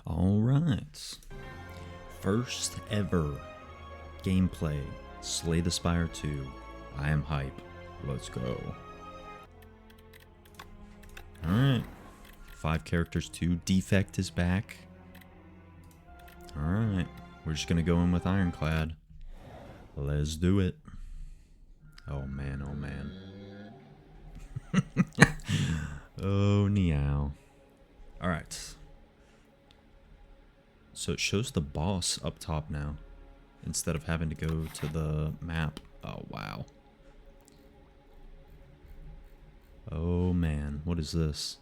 All right. First ever gameplay, Slay the Spire 2. I am hype. Let's go. Alright. 5 characters, 2. Defect is back. Alright. We're just going to go in with Ironclad. Let's do it. Oh man, oh man. Oh, meow. Alright. So it shows the boss up top now, instead of having to go to the map. Oh, wow. Oh, man. What is this?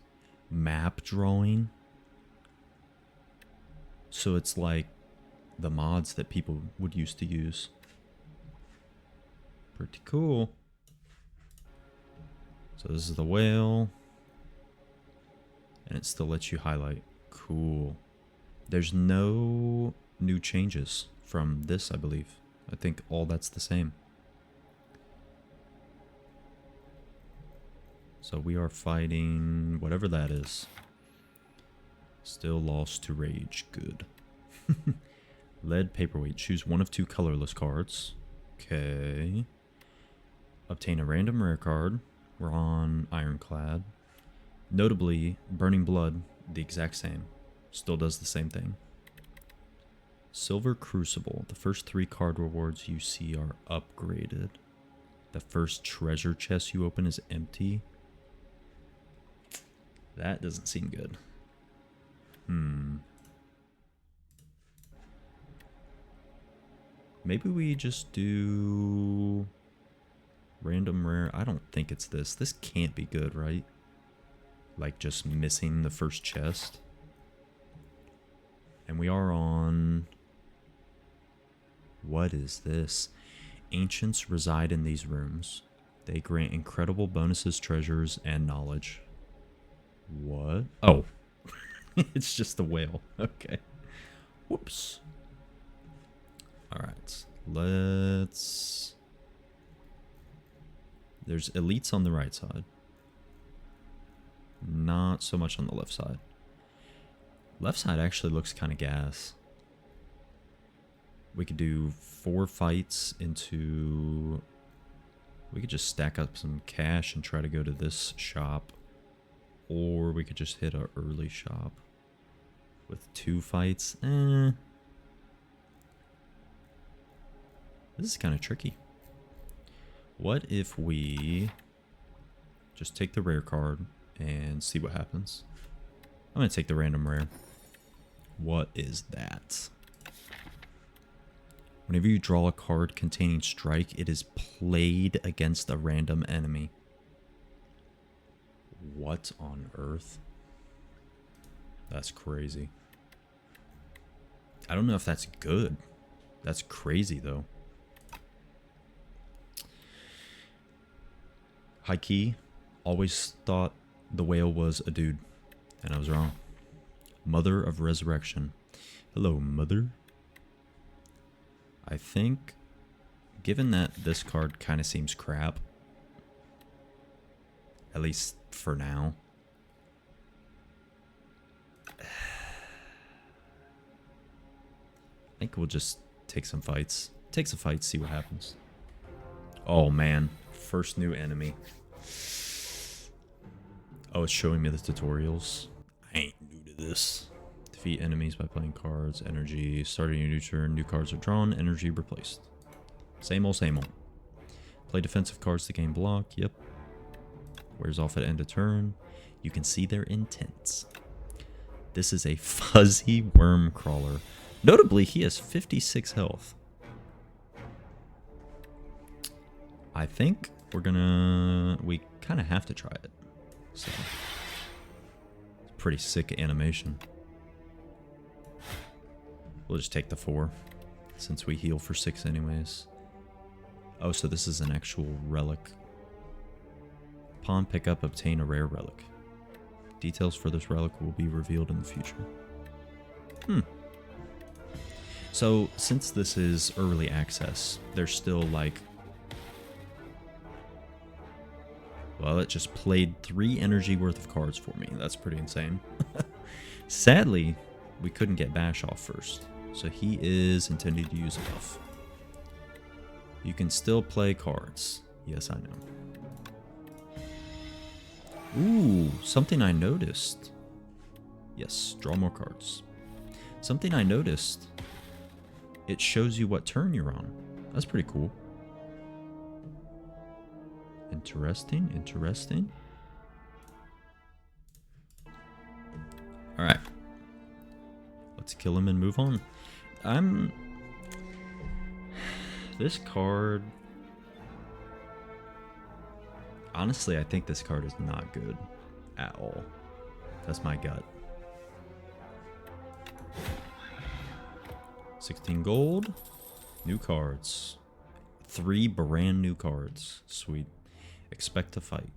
Map drawing? So it's like the mods that people would used to use. Pretty cool. So this is the whale. And it still lets you highlight. Cool. There's no new changes from this, I believe. I think all that's the same. So we are fighting whatever that is. Still lost to rage. Good. Lead paperweight. Choose one of 2 colorless cards. Okay. Obtain a random rare card. We're on Ironclad. Notably, Burning Blood, the exact same. Still does the same thing. Silver Crucible. The first 3 card rewards you see are upgraded. The first treasure chest you open is empty. That doesn't seem good. Maybe we just do random rare. I don't think it's this. This can't be good, right? Like just missing the first chest. And we are on... What is this? Ancients reside in these rooms. They grant incredible bonuses, treasures, and knowledge. What? Oh. It's just the whale. Okay. Whoops. Alright. Let's... There's elites on the right side. Not so much on the left side. Left side actually looks kind of gas. We could do 4 fights into... We could just stack up some cash and try to go to this shop. Or we could just hit our early shop. With 2 fights. This is kind of tricky. What if we just take the rare card and see what happens? I'm going to take the random rare. What is that? Whenever you draw a card containing strike, it is played against a random enemy. What on earth? That's crazy. I don't know if that's good. That's crazy, though. High key, always thought the whale was a dude, and I was wrong. Mother of Resurrection. Hello, Mother. I think, given that this card kind of seems crap, at least for now, I think we'll just take some fights. Take some fights, see what happens. Oh man, first new enemy. Oh, it's showing me the tutorials. I ain't new to this. Defeat enemies by playing cards. Energy. Starting your new turn. New cards are drawn. Energy replaced. Same old, same old. Play defensive cards to gain block. Yep. Wears off at end of turn. You can see their intents. This is a fuzzy worm crawler. Notably, he has 56 health. I think we're gonna... We kind of have to try it. So, it's pretty sick animation. We'll just take the 4, since we heal for 6 anyways. Oh, so this is an actual relic. Pawn pickup, obtain a rare relic. Details for this relic will be revealed in the future. So, since this is early access, there's still like... Well, it just played 3 energy worth of cards for me. That's pretty insane. Sadly, we couldn't get bash off first. So he is intending to use a buff. You can still play cards. Yes, I know. Ooh, something I noticed. Yes, draw more cards. Something I noticed. It shows you what turn you're on. That's pretty cool. Interesting, interesting. Alright. Let's kill him and move on. This card... Honestly, I think this card is not good at all. That's my gut. 16 gold. New cards. 3 brand new cards. Sweet. Expect to fight.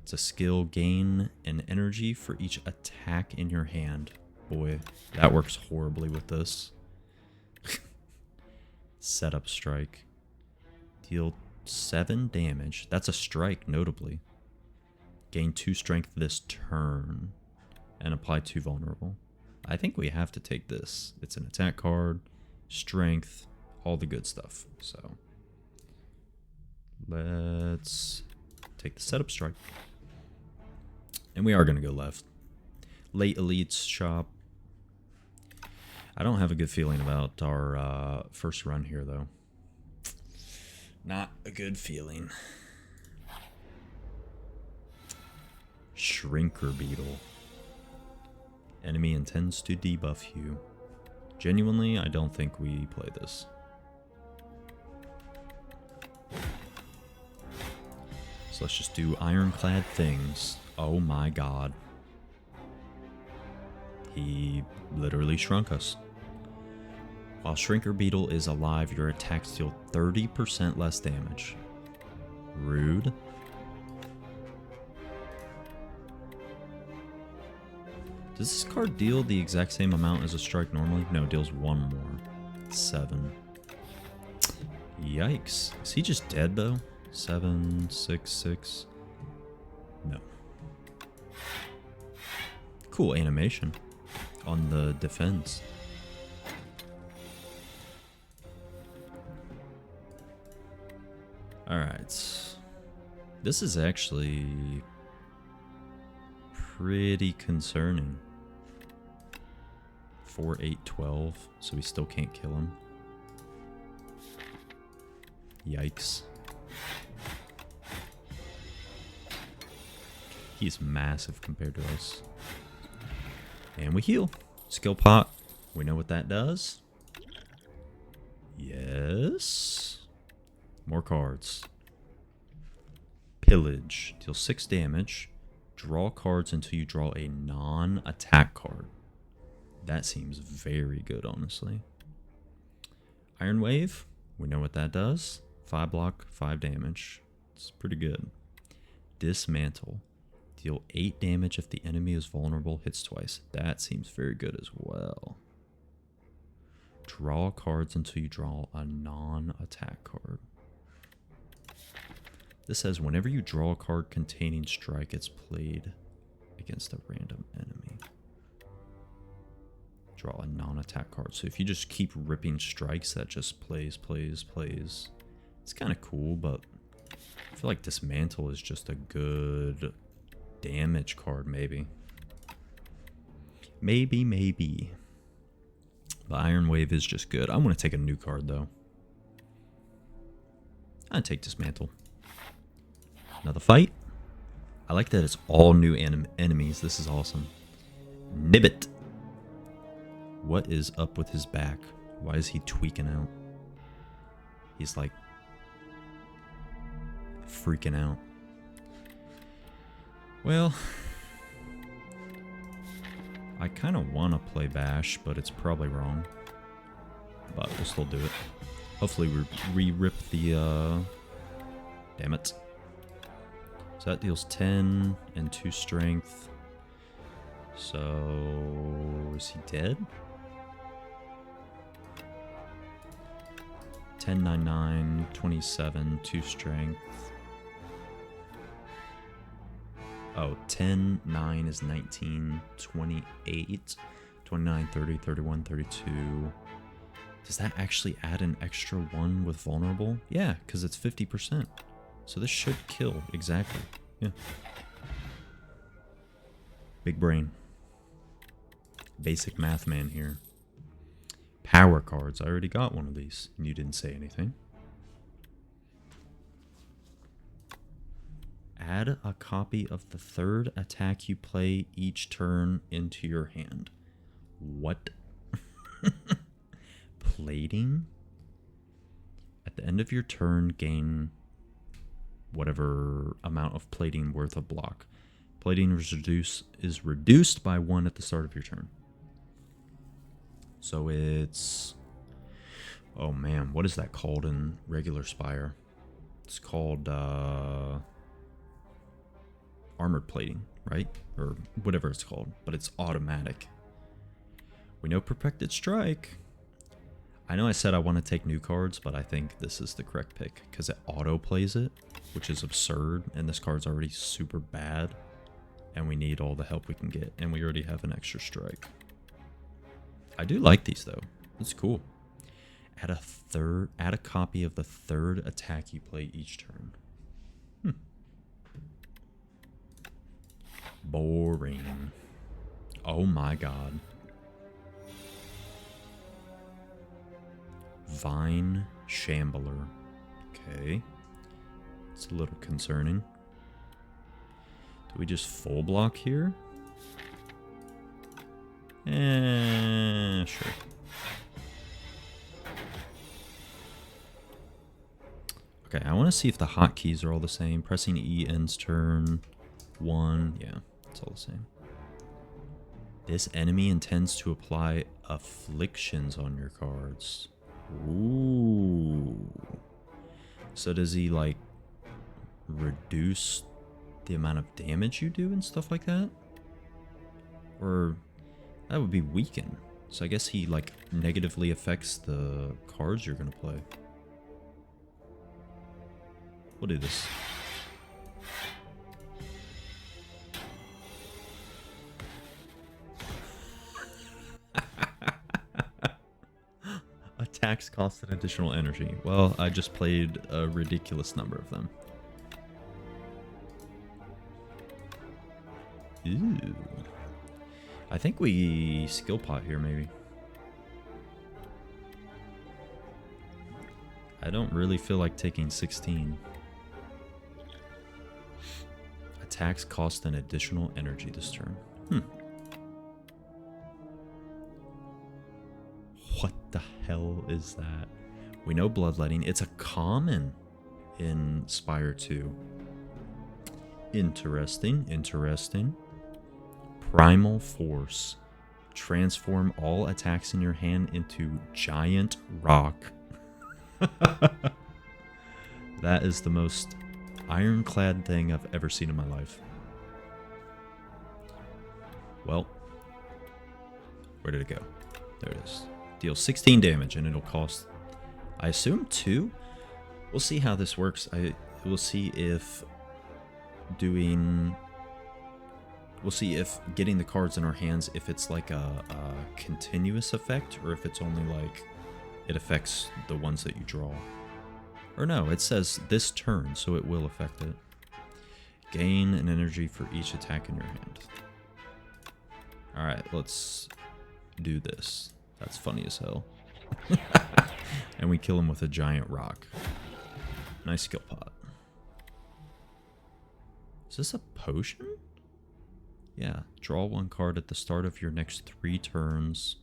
It's a skill, gain an energy for each attack in your hand. Boy, that works horribly with this. Setup strike. Deal 7 damage. That's a strike, notably. Gain 2 strength this turn. And apply 2 vulnerable. I think we have to take this. It's an attack card, strength, all the good stuff. So, let's take the setup strike. And we are going to go left. Late Elites shop. I don't have a good feeling about our first run here, though. Not a good feeling. Shrinker Beetle. Enemy intends to debuff you. Genuinely, I don't think we play this. So let's just do Ironclad things. Oh my god. He literally shrunk us. While Shrinker Beetle is alive, your attacks deal 30% less damage. Rude. Does this card deal the exact same amount as a strike normally? No, it deals 1 more. 7. Yikes. Is he just dead though? 7, 6, 6. No. Cool animation on the defense. Alright. This is actually pretty concerning. 4, 8, 12, so we still can't kill him. Yikes. He's massive compared to us. And we heal. Skill pot. We know what that does. Yes. More cards. Pillage. Deal 6 damage. Draw cards until you draw a non-attack card. That seems very good, honestly. Iron Wave. We know what that does. 5 block, 5 damage. It's pretty good. Dismantle. Deal 8 damage if the enemy is vulnerable, hits twice. That seems very good as well. Draw cards until you draw a non-attack card. This says whenever you draw a card containing strike, it's played against a random enemy. Draw a non-attack card. So if you just keep ripping strikes, that just plays. It's kind of cool, but I feel like Dismantle is just a good damage card, maybe. Maybe. But Iron Wave is just good. I want to take a new card, though. I'd take Dismantle. Another fight. I like that it's all new enemies. This is awesome. Nibbit. What is up with his back? Why is he tweaking out? He's like freaking out. Well, I kind of want to play Bash, but it's probably wrong. But we'll still do it. Hopefully we rip the, damn it. So that deals 10 and 2 strength. So, is he dead? 10, 9, 9, 27, 2 strength. Oh, 10, 9 is 19, 28. 29, 30, 31, 32. Does that actually add an extra 1 with vulnerable? Yeah, because it's 50%. So this should kill, exactly. Yeah. Big brain. Basic math man here. Power cards. I already got one of these, and you didn't say anything. Add a copy of the third attack you play each turn into your hand. What? Plating? At the end of your turn, gain whatever amount of plating worth of block. Plating is reduced by 1 at the start of your turn. So it's... Oh man, what is that called in regular Spire? It's called armored plating, right? Or whatever it's called, but it's automatic. We know Perfected Strike. I know I said I want to take new cards, but I think this is the correct pick because it auto plays it, which is absurd, and this card's already super bad, and we need all the help we can get, and we already have an extra strike. I do like these though. It's cool. Add a copy of the third attack you play each turn. Boring. Oh my god. Vine Shambler. Okay. It's a little concerning. Do we just full block here? Sure. Okay, I want to see if the hotkeys are all the same. Pressing E ends turn 1. Yeah, it's all the same. This enemy intends to apply afflictions on your cards. Ooh. So does he, like, reduce the amount of damage you do and stuff like that? Or that would be weaken. So I guess he, like, negatively affects the cards you're going to play. We'll do this. Attacks cost an additional energy. Well, I just played a ridiculous number of them. Ooh. I think we skill pot here, maybe. I don't really feel like taking 16. Attacks cost an additional energy this turn. What the hell is that? We know bloodletting. It's a common in Spire 2. Interesting, interesting. Primal Force. Transform all attacks in your hand into giant rock. That is the most ironclad thing I've ever seen in my life. Well, where did it go? There it is. Deals 16 damage and it'll cost, I assume, 2? We'll see how this works. We'll see if getting the cards in our hands, if it's like a continuous effect, or if it's only like it affects the ones that you draw. Or no, it says this turn, so it will affect it. Gain an energy for each attack in your hand. Alright, let's do this. That's funny as hell. And we kill him with a giant rock. Nice skill pot. Is this a potion? Yeah. Draw 1 card at the start of your next 3 turns.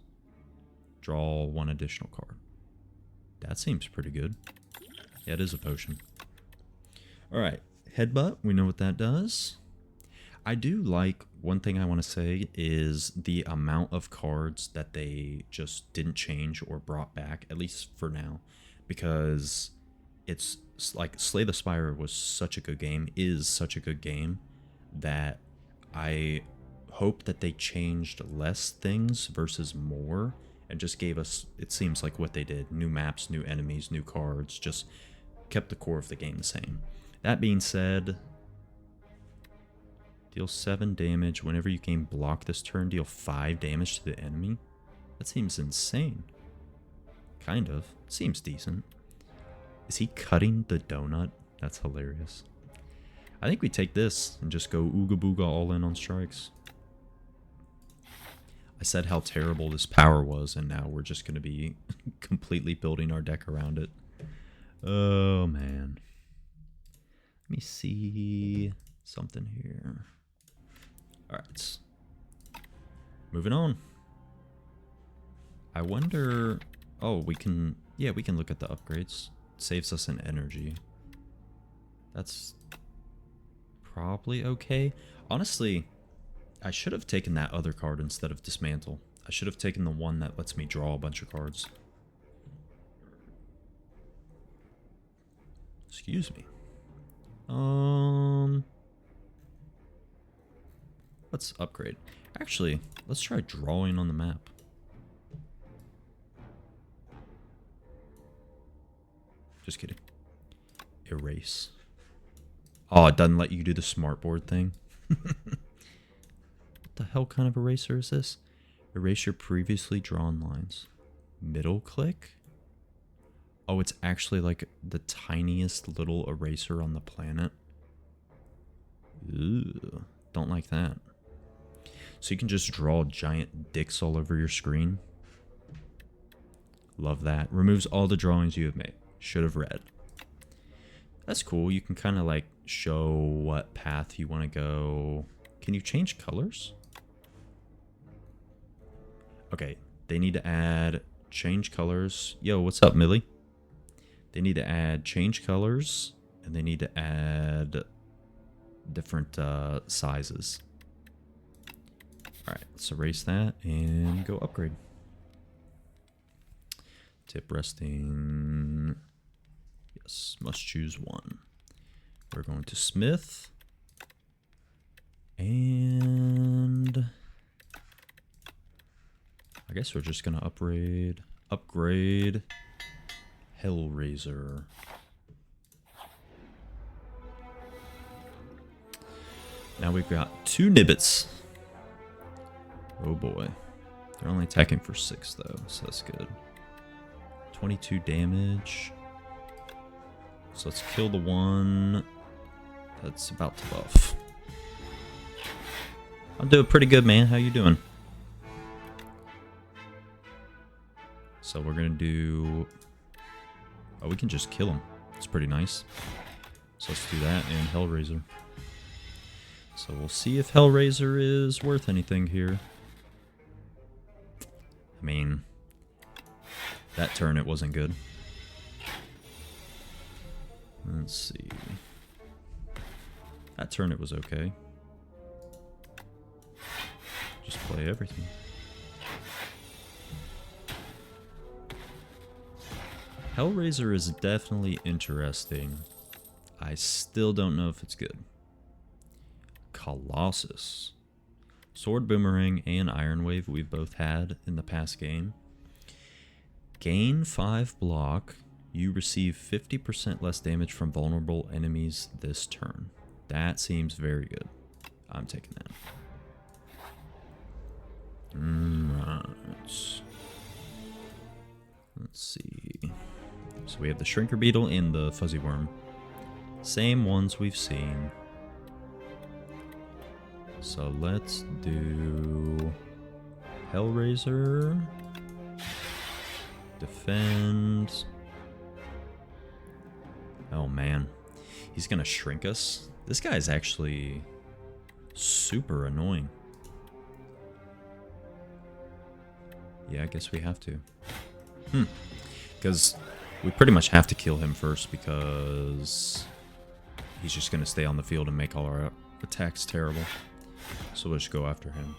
Draw 1 additional card. That seems pretty good. Yeah, it is a potion. Alright. Headbutt. We know what that does. I do like, one thing I want to say is the amount of cards that they just didn't change or brought back, at least for now, because it's like Slay the Spire was such a good game, is such a good game, that I hope that they changed less things versus more and just gave us, it seems like what they did, new maps, new enemies, new cards, just kept the core of the game the same. That being said, Deal 7 damage. Whenever you gain block this turn, deal 5 damage to the enemy. That seems insane. Kind of. Seems decent. Is he cutting the donut? That's hilarious. I think we take this and just go ooga booga all in on strikes. I said how terrible this power was, and now we're just going to be completely building our deck around it. Oh, man. Let me see something here. Alright. Moving on. I wonder... Oh, we can... Yeah, we can look at the upgrades. Saves us an energy. That's probably okay. Honestly, I should have taken that other card instead of Dismantle. I should have taken the one that lets me draw a bunch of cards. Excuse me. Let's upgrade. Actually, let's try drawing on the map. Just kidding. Erase. Oh, it doesn't let you do the smartboard thing. What the hell kind of eraser is this? Erase your previously drawn lines. Middle click? Oh, it's actually like the tiniest little eraser on the planet. Ooh, don't like that. So you can just draw giant dicks all over your screen. Love that. Removes all the drawings you have made. Should have read. That's cool. You can kind of like show what path you want to go. Can you change colors? Okay, they need to add change colors. Yo, what's up, Millie? They need to add change colors, and they need to add different sizes. Alright, let's erase that and go upgrade. Tip resting. Yes, must choose one. We're going to Smith. And I guess we're just going to upgrade Hellraiser. Now we've got 2 Nibbits. Oh boy. They're only attacking for 6 though, so that's good. 22 damage. So let's kill the one that's about to buff. I'm doing pretty good, man. How you doing? So we're gonna do... Oh, we can just kill him. It's pretty nice. So let's do that and Hellraiser. So we'll see if Hellraiser is worth anything here. I mean, that turn it wasn't good. Let's see. That turn it was okay. Just play everything. Hellraiser is definitely interesting. I still don't know if it's good. Colossus. Sword Boomerang and Iron Wave we've both had in the past game. Gain 5 block. You receive 50% less damage from vulnerable enemies this turn. That seems very good. I'm taking that. Right. Let's see. So we have the Shrinker Beetle and the Fuzzy Worm. Same ones we've seen. So let's do Hellraiser. Defend. Oh man. He's gonna shrink us. This guy's actually super annoying. Yeah, I guess we have to. Because we pretty much have to kill him first because he's just gonna stay on the field and make all our attacks terrible. So let's go after him.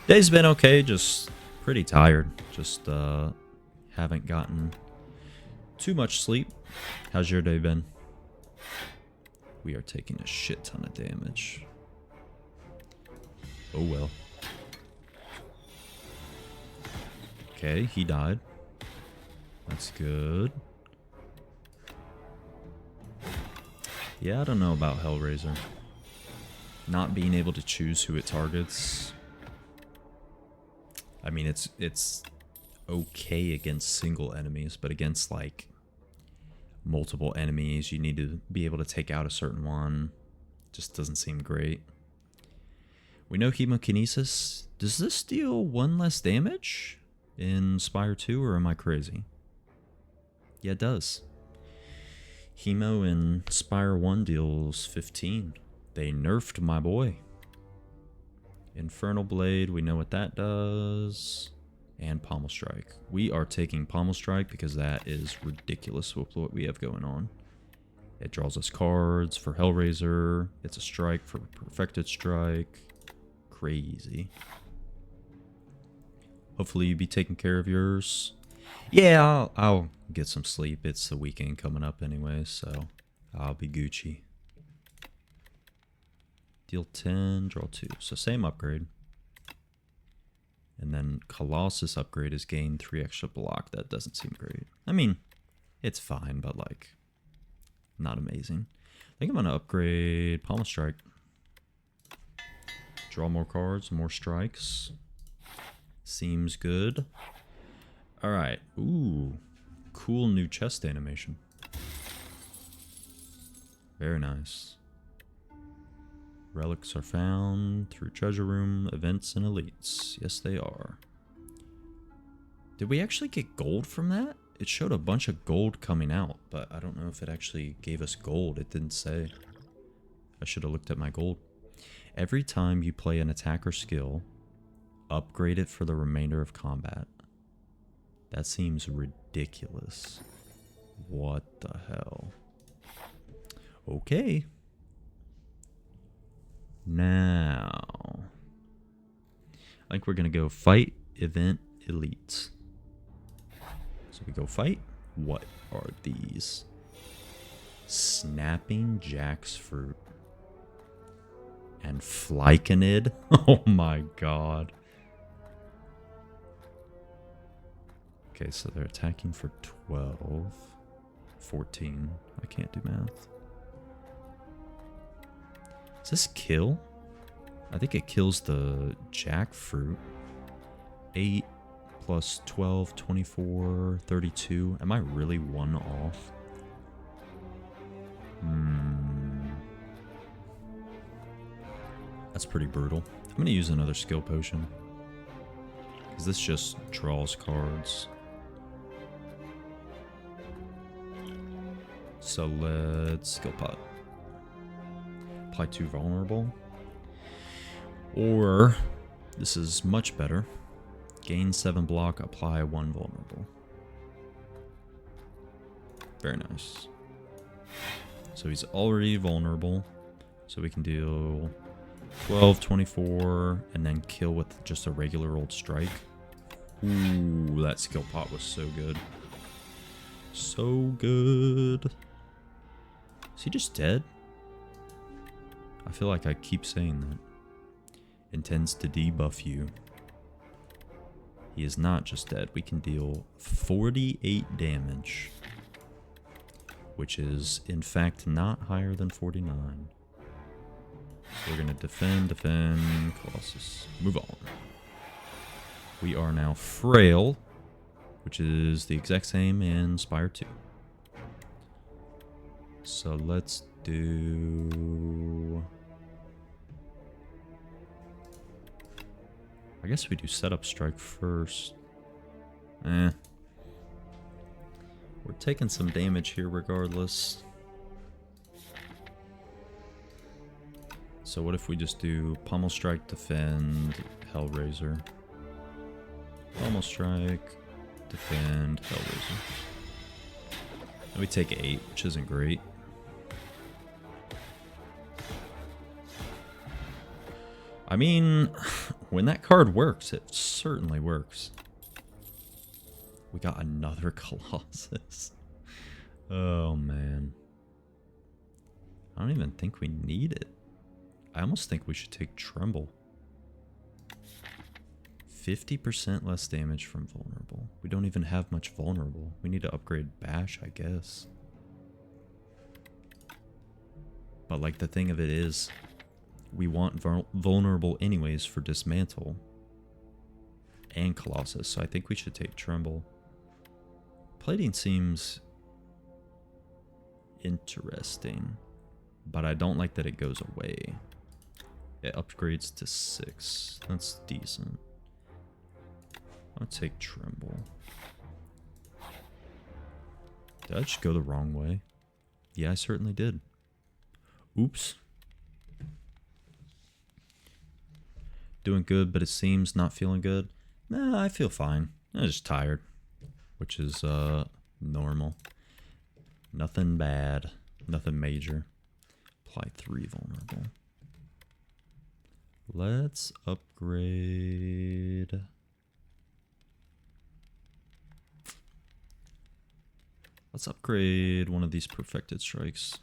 Day's been okay, just pretty tired. Just haven't gotten too much sleep. How's your day been? We are taking a shit ton of damage. Oh well. Okay, he died. That's good. Yeah, I don't know about Hellraiser. not being able to choose who it targets. I mean, it's okay against single enemies, but against like multiple enemies, you need to be able to take out a certain one. Just doesn't seem great. We know hemokinesis. Does this deal 1 less damage in Spire 2, or am I crazy? Yeah, it does. Hemo in Spire 1 deals 15. They nerfed my boy. Infernal Blade, we know what that does. And Pommel Strike. We are taking Pommel Strike because that is ridiculous with what we have going on. It draws us cards for Hellraiser. It's a strike for Perfected Strike. Crazy. Hopefully you be taking care of yours. Yeah, I'll get some sleep. It's the weekend coming up anyway, so I'll be Gucci. Deal 10, draw 2. So same upgrade. And then Colossus upgrade is gain 3 extra block. That doesn't seem great. I mean, it's fine, but like, not amazing. I think I'm going to upgrade Pommel Strike. Draw more cards, more strikes. Seems good. Alright. Ooh. Cool new chest animation. Very nice. Relics are found through treasure room, events, and elites. Yes, they are. Did we actually get gold from that? It showed a bunch of gold coming out, but I don't know if it actually gave us gold. It didn't say. I should have looked at my gold. Every time you play an attacker skill, upgrade it for the remainder of combat. That seems ridiculous. What the hell? Okay. Now, I think we're going to go fight, event, elites. So we go fight. What are these? Snapping Jack's Fruit. And Flycanid. Oh my god. Okay, so they're attacking for 12. 14. I can't do math. Does this kill? I think it kills the jackfruit. 8 plus 12, 24, 32. Am I really 1 off? That's pretty brutal. I'm going to use another skill potion. Because this just draws cards. So let's skill pot. Apply 2 vulnerable. Or, this is much better. Gain 7 block, apply 1 vulnerable. Very nice. So he's already vulnerable. So we can deal 12, 24, and then kill with just a regular old strike. Ooh, that skill pot was so good. So good. Is he just dead? I feel like I keep saying that. Intends to debuff you. He is not just dead. We can deal 48 damage. Which is, in fact, not higher than 49. So we're going to defend, Colossus. Move on. We are now Frail, which is the exact same in Spire 2. So let's do... I guess we do setup strike first. We're taking some damage here regardless. So what if we just do Pommel Strike, defend, Hellraiser. Pommel Strike, defend, Hellraiser. And we take 8, which isn't great. I mean, when that card works, it certainly works. We got another Colossus. Oh, man. I don't even think we need it. I almost think we should take Tremble. 50% less damage from vulnerable. We don't even have much vulnerable. We need to upgrade Bash, I guess. But like the thing of it is, we want vulnerable anyways for dismantle and Colossus, so I think we should take Tremble. Plating seems interesting, but I don't like that it goes away. It upgrades to 6. That's decent. I'll take Tremble. Did I just go the wrong way? Yeah, I certainly did. Oops. Doing good, but it seems not feeling good. Nah, I feel fine. I'm just tired, which is normal. Nothing bad. Nothing major. Apply 3 vulnerable. Let's upgrade. Let's upgrade one of these perfected strikes.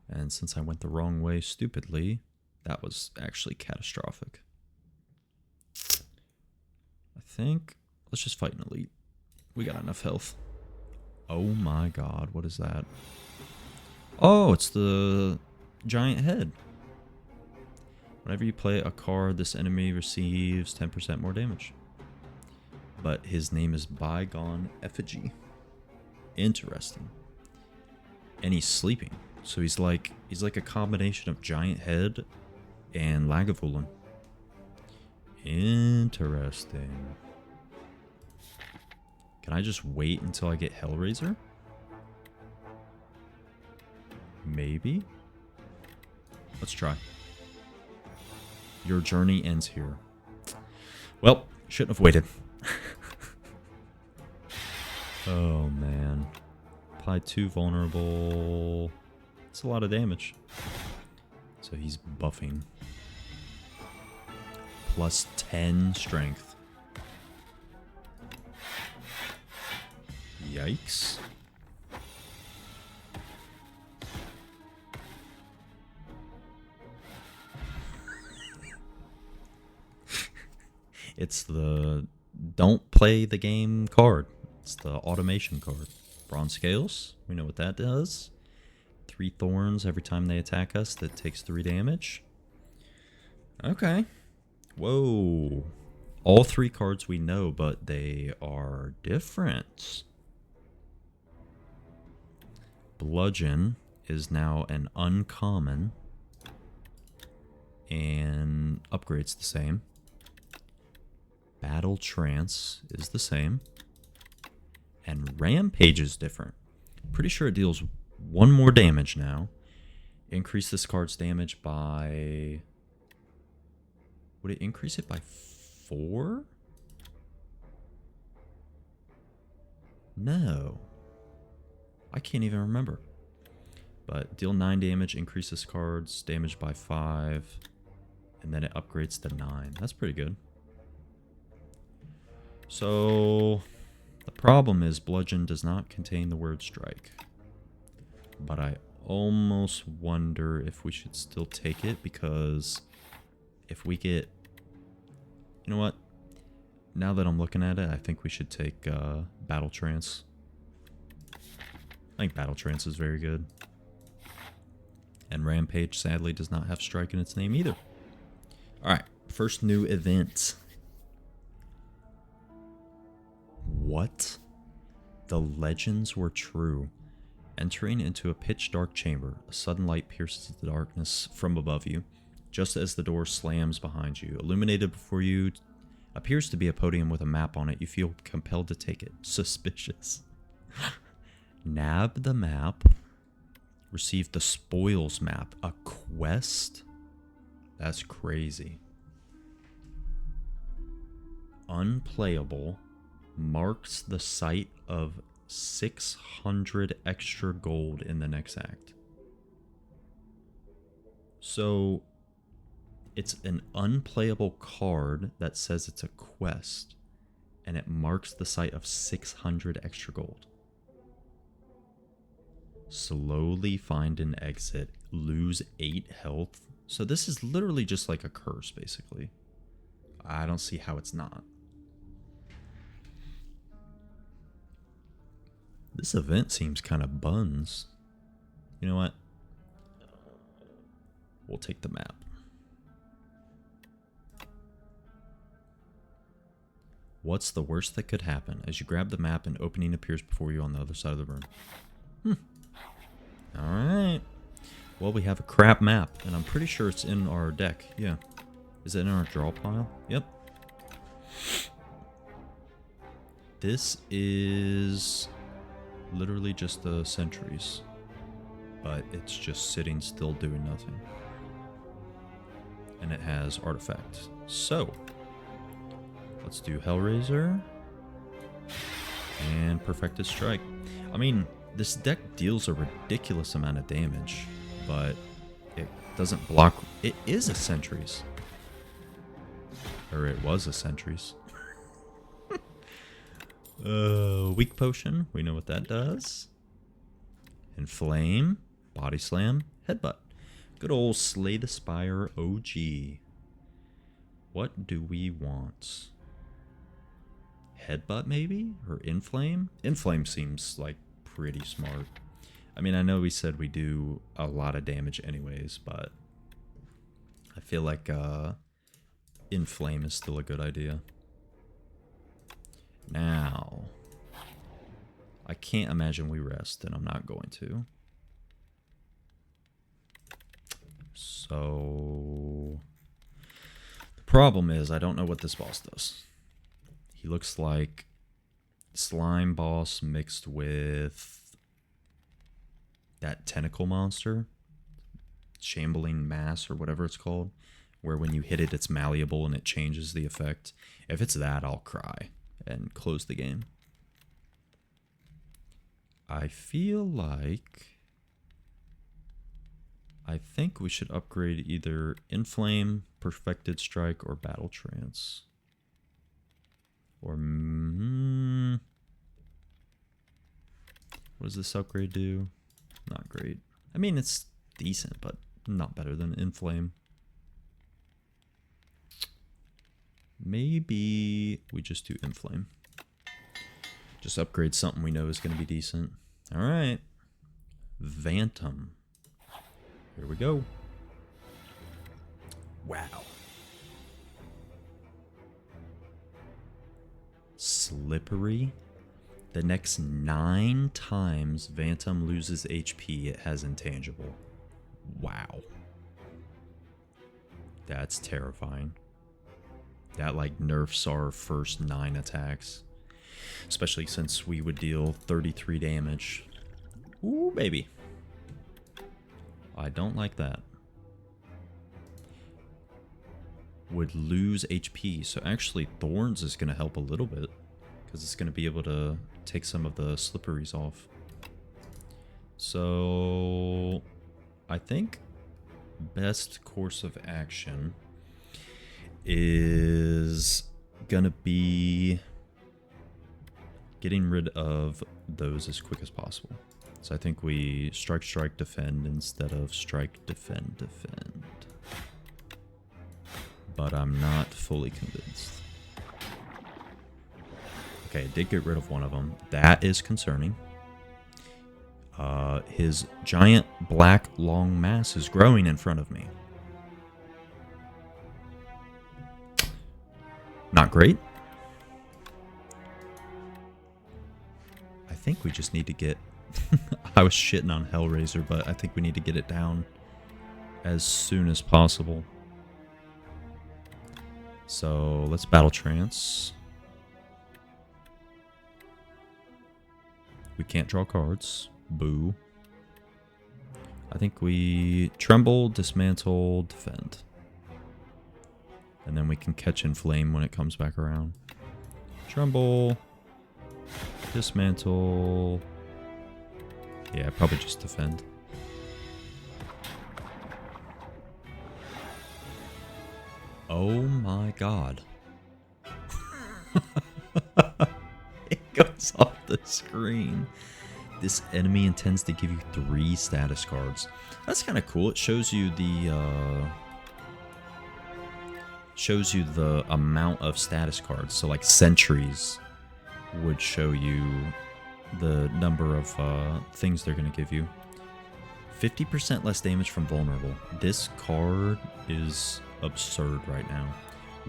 And since I went the wrong way stupidly, that was actually catastrophic. I think let's just fight an elite. We got enough health. Oh my god, what is that? Oh, it's the giant head. Whenever you play a card, this enemy receives 10% more damage. But his name is Bygone Effigy. Interesting. And he's sleeping. So he's like a combination of giant head and Lagavulin. Interesting. Can I just wait until I get Hellraiser? Maybe? Let's try. Your journey ends here. Well, shouldn't have waited. Oh, man. Apply 2 vulnerable. That's a lot of damage. So he's buffing. Plus 10 strength. Yikes. It's the don't play the game card. It's the automation card. Bronze Scales. We know what that does. 3 thorns every time they attack us. That takes 3 damage. Okay. Whoa. All 3 cards we know, but they are different. Bludgeon is now an uncommon. And upgrades the same. Battle Trance is the same. And Rampage is different. Pretty sure it deals 1 more damage now. Increase this card's damage by... Would it increase it by 4? No. I can't even remember. But deal 9 damage, increase this card's damage by 5. And then it upgrades to 9. That's pretty good. So, the problem is Bludgeon does not contain the word strike. But I almost wonder if we should still take it, because if we get... You know what? Now that I'm looking at it, I think we should take Battle Trance. I think Battle Trance is very good. And Rampage, sadly, does not have strike in its name either. Alright, first new event. What? The legends were true. Entering into a pitch-dark chamber, a sudden light pierces the darkness from above you, just as the door slams behind you. Illuminated before you appears to be a podium with a map on it. You feel compelled to take it. Suspicious. Nab the map. Receive the spoils map. A quest? That's crazy. Unplayable. Marks the site of 600 extra gold in the next act. So it's an unplayable card that says it's a quest, and it marks the site of 600 extra gold. Slowly find an exit. Lose 8 health. So this is literally just like a curse, basically. I don't see how it's not. This event seems kind of buns. You know what? We'll take the map. What's the worst that could happen? As you grab the map, an opening appears before you on the other side of the room. Alright. Well, we have a crap map, and I'm pretty sure it's in our deck. Yeah. Is it in our draw pile? Yep. This is literally just the sentries, but it's just sitting still doing nothing. And it has artifacts. So, let's do Hellraiser and Perfected Strike. I mean, this deck deals a ridiculous amount of damage, but it doesn't block. It is a sentries. Or it was a sentries. Weak potion. We know what that does. Inflame. Body slam. Headbutt. Good old Slay the Spire OG. What do we want? Headbutt maybe? Or Inflame? Inflame seems like pretty smart. I mean, I know we said we do a lot of damage anyways, but I feel like Inflame is still a good idea. Now, I can't imagine we rest, and I'm not going to. So, the problem is I don't know what this boss does. He looks like slime boss mixed with that tentacle monster, shambling mass or whatever it's called, where when you hit it, it's malleable and it changes the effect. If it's that, I'll cry and close the game. I feel like I think we should upgrade either Inflame, Perfected Strike, or Battle Trance. Or what does this upgrade do? Not great. I mean, it's decent, but not better than Inflame. Maybe we just do Inflame. Just upgrade something we know is going to be decent. Alright. Phantom. Here we go. Wow. Slippery. The next 9 times Phantom loses HP, it has intangible. Wow. That's terrifying. That like nerfs our first 9 attacks. Especially since we would deal 33 damage. Ooh, baby. I don't like that. Would lose HP. So actually Thorns is going to help a little bit. Because it's going to be able to take some of the slipperies off. So I think best course of action is going to be getting rid of those as quick as possible. So I think we strike, strike, defend instead of strike, defend, defend. But I'm not fully convinced. Okay, I did get rid of one of them. That is concerning. His giant black long mass is growing in front of me. Not great. I think we just need to get... I was shitting on Hellraiser, but I think we need to get it down as soon as possible. So let's battle trance. We can't draw cards. Boo. I think we tremble, dismantle, defend. And then we can catch Inflame when it comes back around. Tremble. Dismantle. Yeah, probably just defend. Oh my god. It goes off the screen. This enemy intends to give you 3 status cards. That's kind of cool. It shows you the amount of status cards. So like sentries would show you the number of things they're going to give you. 50% less damage from vulnerable. This card is absurd right now.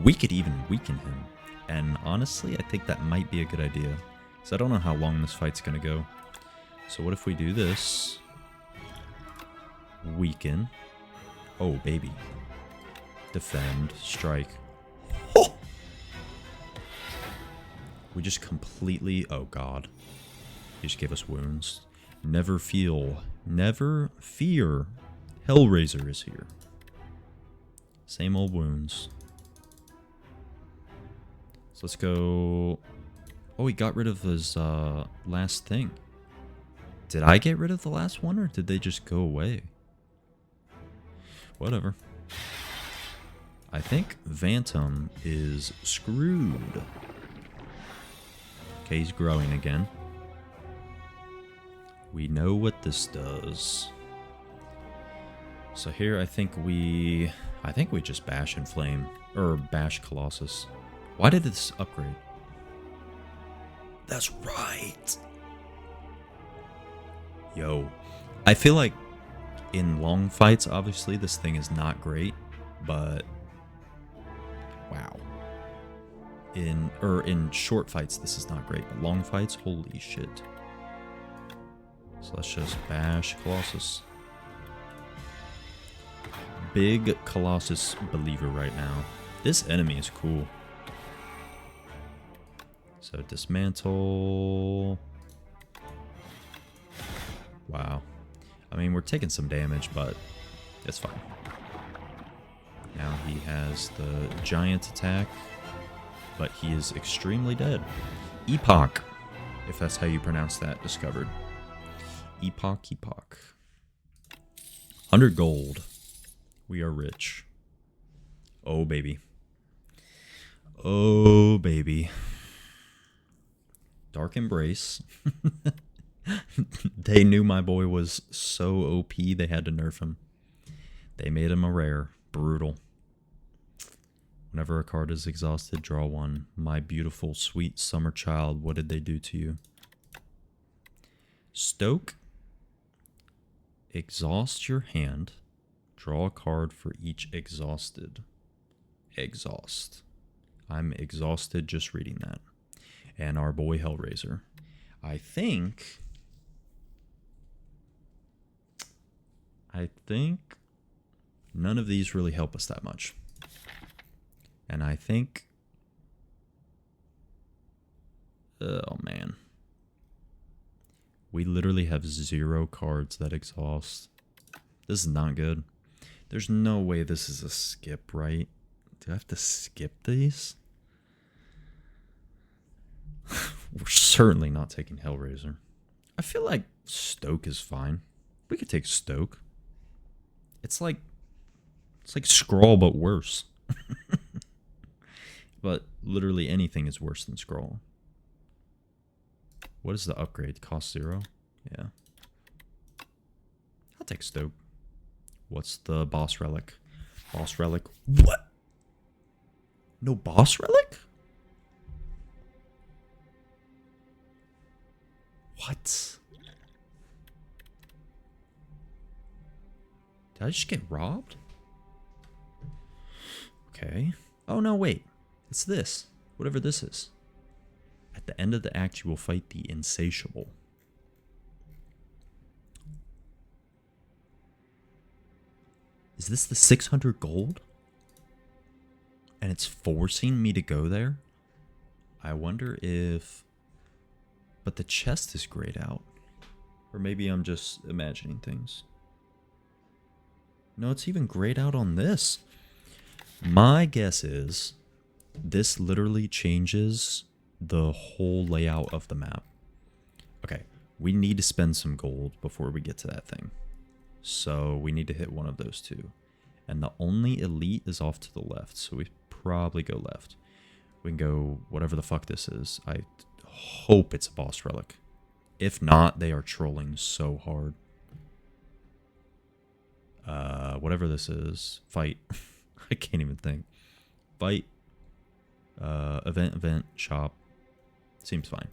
We could even weaken him. And honestly, I think that might be a good idea. Because I don't know how long this fight's going to go. So what if we do this? Weaken. Oh, baby. Defend. Strike. Oh! We just completely... Oh, God. He just gave us wounds. Never fear. Hellraiser is here. Same old wounds. So let's go... Oh, he got rid of his last thing. Did I get rid of the last one, or did they just go away? Whatever. I think Phantom is screwed. Okay, he's growing again. We know what this does. So here I think we just bash Inflame. Or bash Colossus. Why did this upgrade? That's right. Yo. I feel like in long fights, obviously, this thing is not great. But wow. In short fights, this is not great. But long fights, holy shit. So let's just bash Colossus. Big Colossus believer right now. This enemy is cool. So dismantle. Wow. I mean, we're taking some damage, but it's fine. Now he has the giant attack, but he is extremely dead. Epoch, if that's how you pronounce that, discovered. Epoch. 100 gold. We are rich. Oh, baby. Oh, baby. Dark Embrace. They knew my boy was so OP, they had to nerf him. They made him a rare. Brutal. Whenever a card is exhausted, draw one. My beautiful, sweet summer child, what did they do to you? Stoke. Exhaust your hand. Draw a card for each exhausted. Exhaust. I'm exhausted just reading that. And our boy Hellraiser. I think none of these really help us that much. And I think... Oh, man. We literally have 0 cards that exhaust. This is not good. There's no way this is a skip, right? Do I have to skip these? We're certainly not taking Hellraiser. I feel like Stoke is fine. We could take Stoke. It's like Scrawl, but worse. But literally anything is worse than Scrawl. What is the upgrade? Cost 0? Yeah. I'll take Stoke. What's the boss relic? Boss relic? What? No boss relic? What? Did I just get robbed? Okay. Oh, no, wait. It's this. Whatever this is. At the end of the act, you will fight the Insatiable. Is this the 600 gold? And it's forcing me to go there? I wonder if... But the chest is grayed out. Or maybe I'm just imagining things. No, it's even grayed out on this. My guess is this literally changes the whole layout of the map. Okay, we need to spend some gold before we get to that thing. So we need to hit one of those two. And the only elite is off to the left, so we probably go left. We can go whatever the fuck this is. I hope it's a boss relic. If not, they are trolling so hard. Whatever this is. Fight. I can't even think. Fight. Event, shop. Seems fine.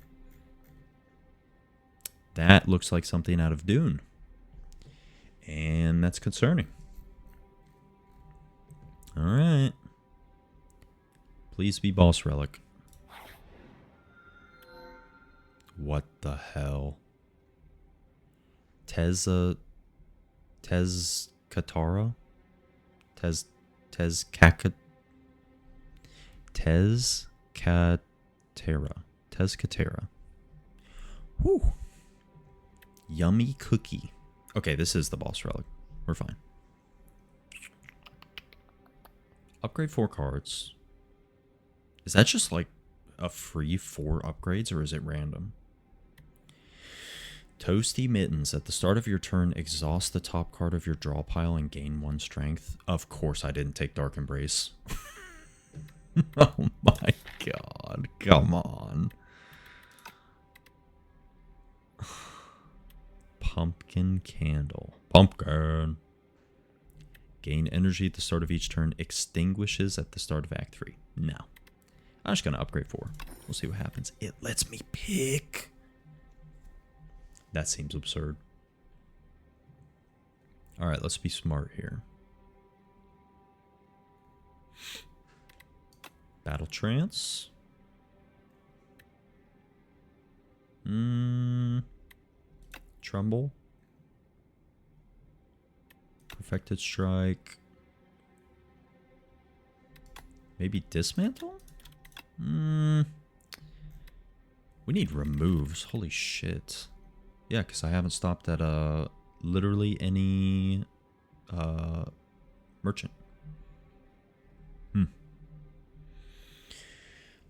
That looks like something out of Dune. And that's concerning. Alright. Please be boss relic. What the hell? Katara? Katara. Whew. Yummy cookie. Okay, this is the boss relic. We're fine. Upgrade 4 cards. Is that just like a free 4 upgrades, or is it random? Toasty Mittens. At the start of your turn, exhaust the top card of your draw pile and gain 1 strength. Of course I didn't take Dark Embrace. Oh my god. Come on. Pumpkin Candle. Pumpkin. Gain energy at the start of each turn. Extinguishes at the start of Act 3. No. I'm just going to upgrade 4. We'll see what happens. It lets me pick. That seems absurd. Alright, let's be smart here. Battle Trance. Trumbull. Perfected Strike. Maybe Dismantle? We need removes. Holy shit. Yeah, because I haven't stopped at literally any merchant.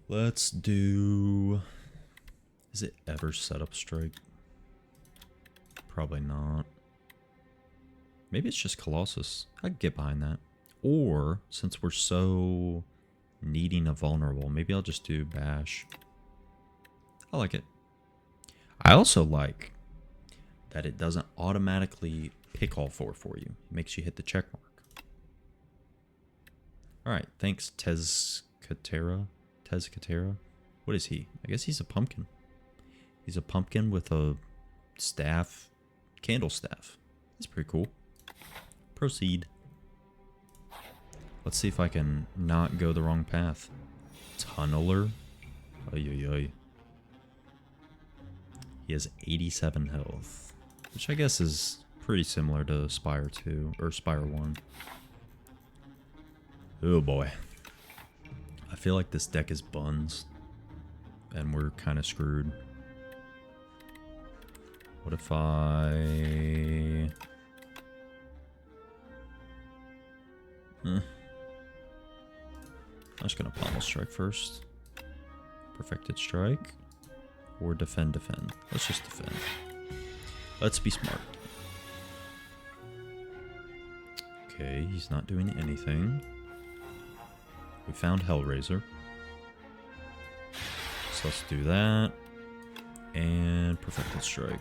Let's do... Is it ever Setup Strike? Probably not. Maybe it's just Colossus. I could get behind that. Or, since we're so needing a vulnerable, maybe I'll just do Bash. I like it. I also like that it doesn't automatically pick all 4 for you. It makes you hit the check mark. Alright, thanks Tezcatera. What is he? I guess he's a pumpkin. He's a pumpkin with a staff, candle staff. That's pretty cool. Proceed. Let's see if I can not go the wrong path. Tunneler. Ay, ay, ay. He has 87 health, which I guess is pretty similar to Spire 2 or Spire 1. Oh boy. I feel like this deck is buns and we're kind of screwed. What if I'm just gonna Pommel Strike first. Perfected Strike. Or defend. Let's just defend. Let's be smart. Okay, he's not doing anything. We found Hellraiser. So let's do that. And Perfected Strike.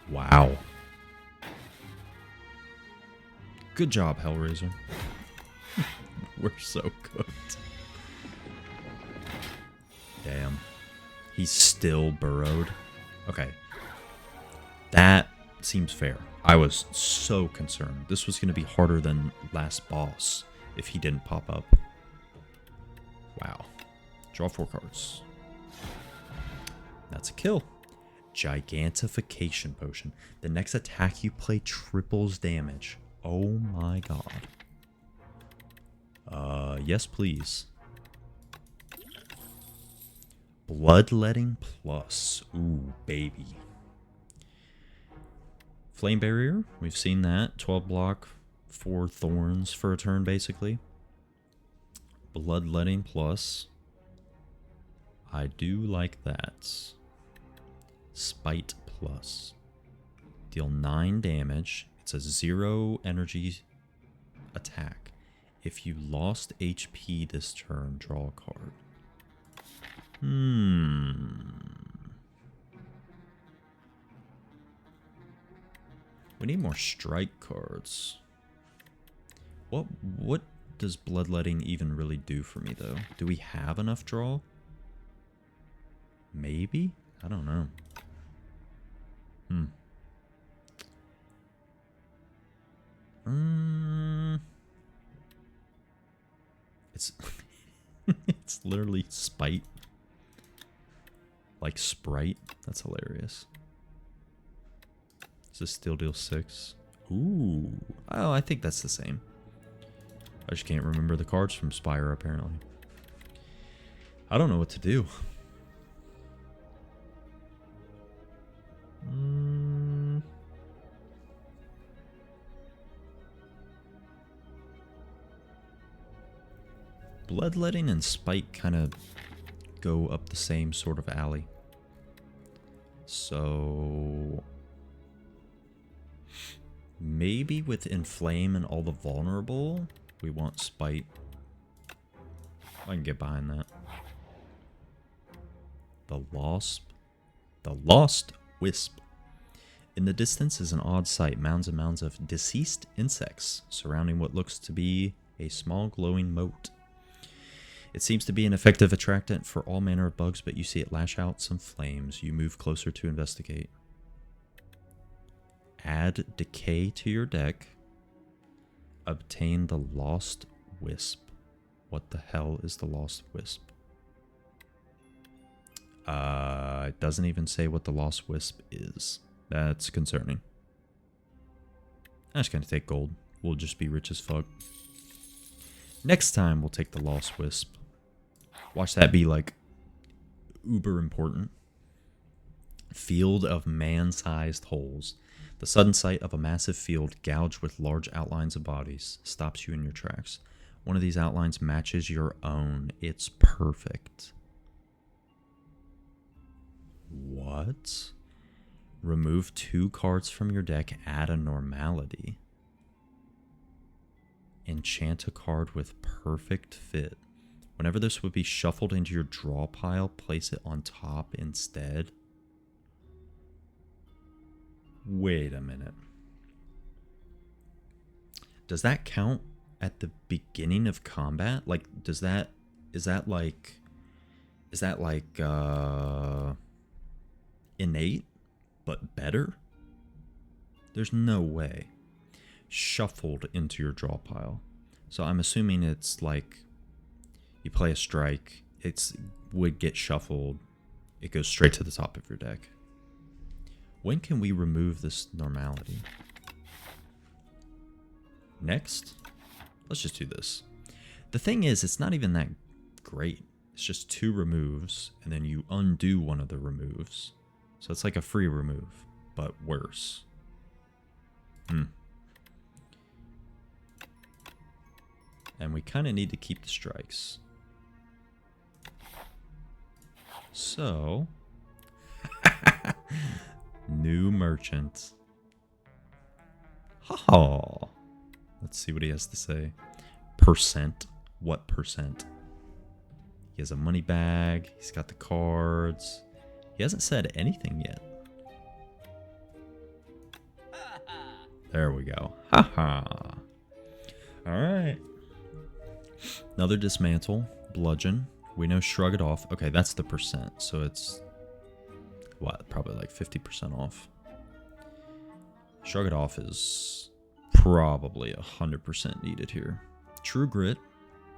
Wow. Good job, Hellraiser. We're so cooked. Damn. He's still burrowed. Okay. That seems fair. I was so concerned. This was going to be harder than last boss if he didn't pop up. Wow. Draw 4 cards. That's a kill. Gigantification Potion. The next attack you play triples damage. Oh my god. Yes please. Bloodletting Plus. Ooh, baby. Flame Barrier. We've seen that. 12 block. 4 thorns for a turn, basically. Bloodletting Plus. I do like that. Spite Plus. Deal 9 damage. It's a 0 energy attack. If you lost HP this turn, draw a card. We need more strike cards. What does Bloodletting even really do for me, though? Do we have enough draw? Maybe? I don't know. It's it's literally spite. Like Sprite. That's hilarious. Is this still deal 6? Ooh. Oh, I think that's the same. I just can't remember the cards from Spire, apparently. I don't know what to do. Bloodletting and Spite kind of go up the same sort of alley. So maybe with Inflame and all the vulnerable, we want Spite. I can get behind that. The Lost Wisp. In the distance is an odd sight, mounds and mounds of deceased insects surrounding what looks to be a small glowing moat. It seems to be an effective attractant for all manner of bugs, but you see it lash out some flames. You move closer to investigate. Add Decay to your deck. Obtain the Lost Wisp. What the hell is the Lost Wisp? It doesn't even say what the Lost Wisp is. That's concerning. I'm just gonna take gold. We'll just be rich as fuck. Next time, we'll take the Lost Wisp. Watch that be, like, uber important. Field of man-sized holes. The sudden sight of a massive field gouged with large outlines of bodies stops you in your tracks. One of these outlines matches your own. It's perfect. What? Remove 2 cards from your deck. Add a normality. Enchant a card with perfect fit. Whenever this would be shuffled into your draw pile, place it on top instead. Wait a minute. Does that count at the beginning of combat? Like, is that like innate but better? There's no way. Shuffled into your draw pile. So I'm assuming it's like you play a strike, it would get shuffled, it goes straight to the top of your deck. When can we remove this normality? Next? Let's just do this. The thing is, it's not even that great. It's just 2 removes, and then you undo one of the removes. So it's like a free remove, but worse. And we kind of need to keep the strikes. So, new merchant. Ha! Let's see what he has to say. Percent. What percent? He has a money bag. He's got the cards. He hasn't said anything yet. There we go. Haha. Alright. Another dismantle. Bludgeon. We know shrug it off. Okay, that's the percent. So it's, what, probably like 50% off. Shrug it off is probably 100% needed here. True Grit.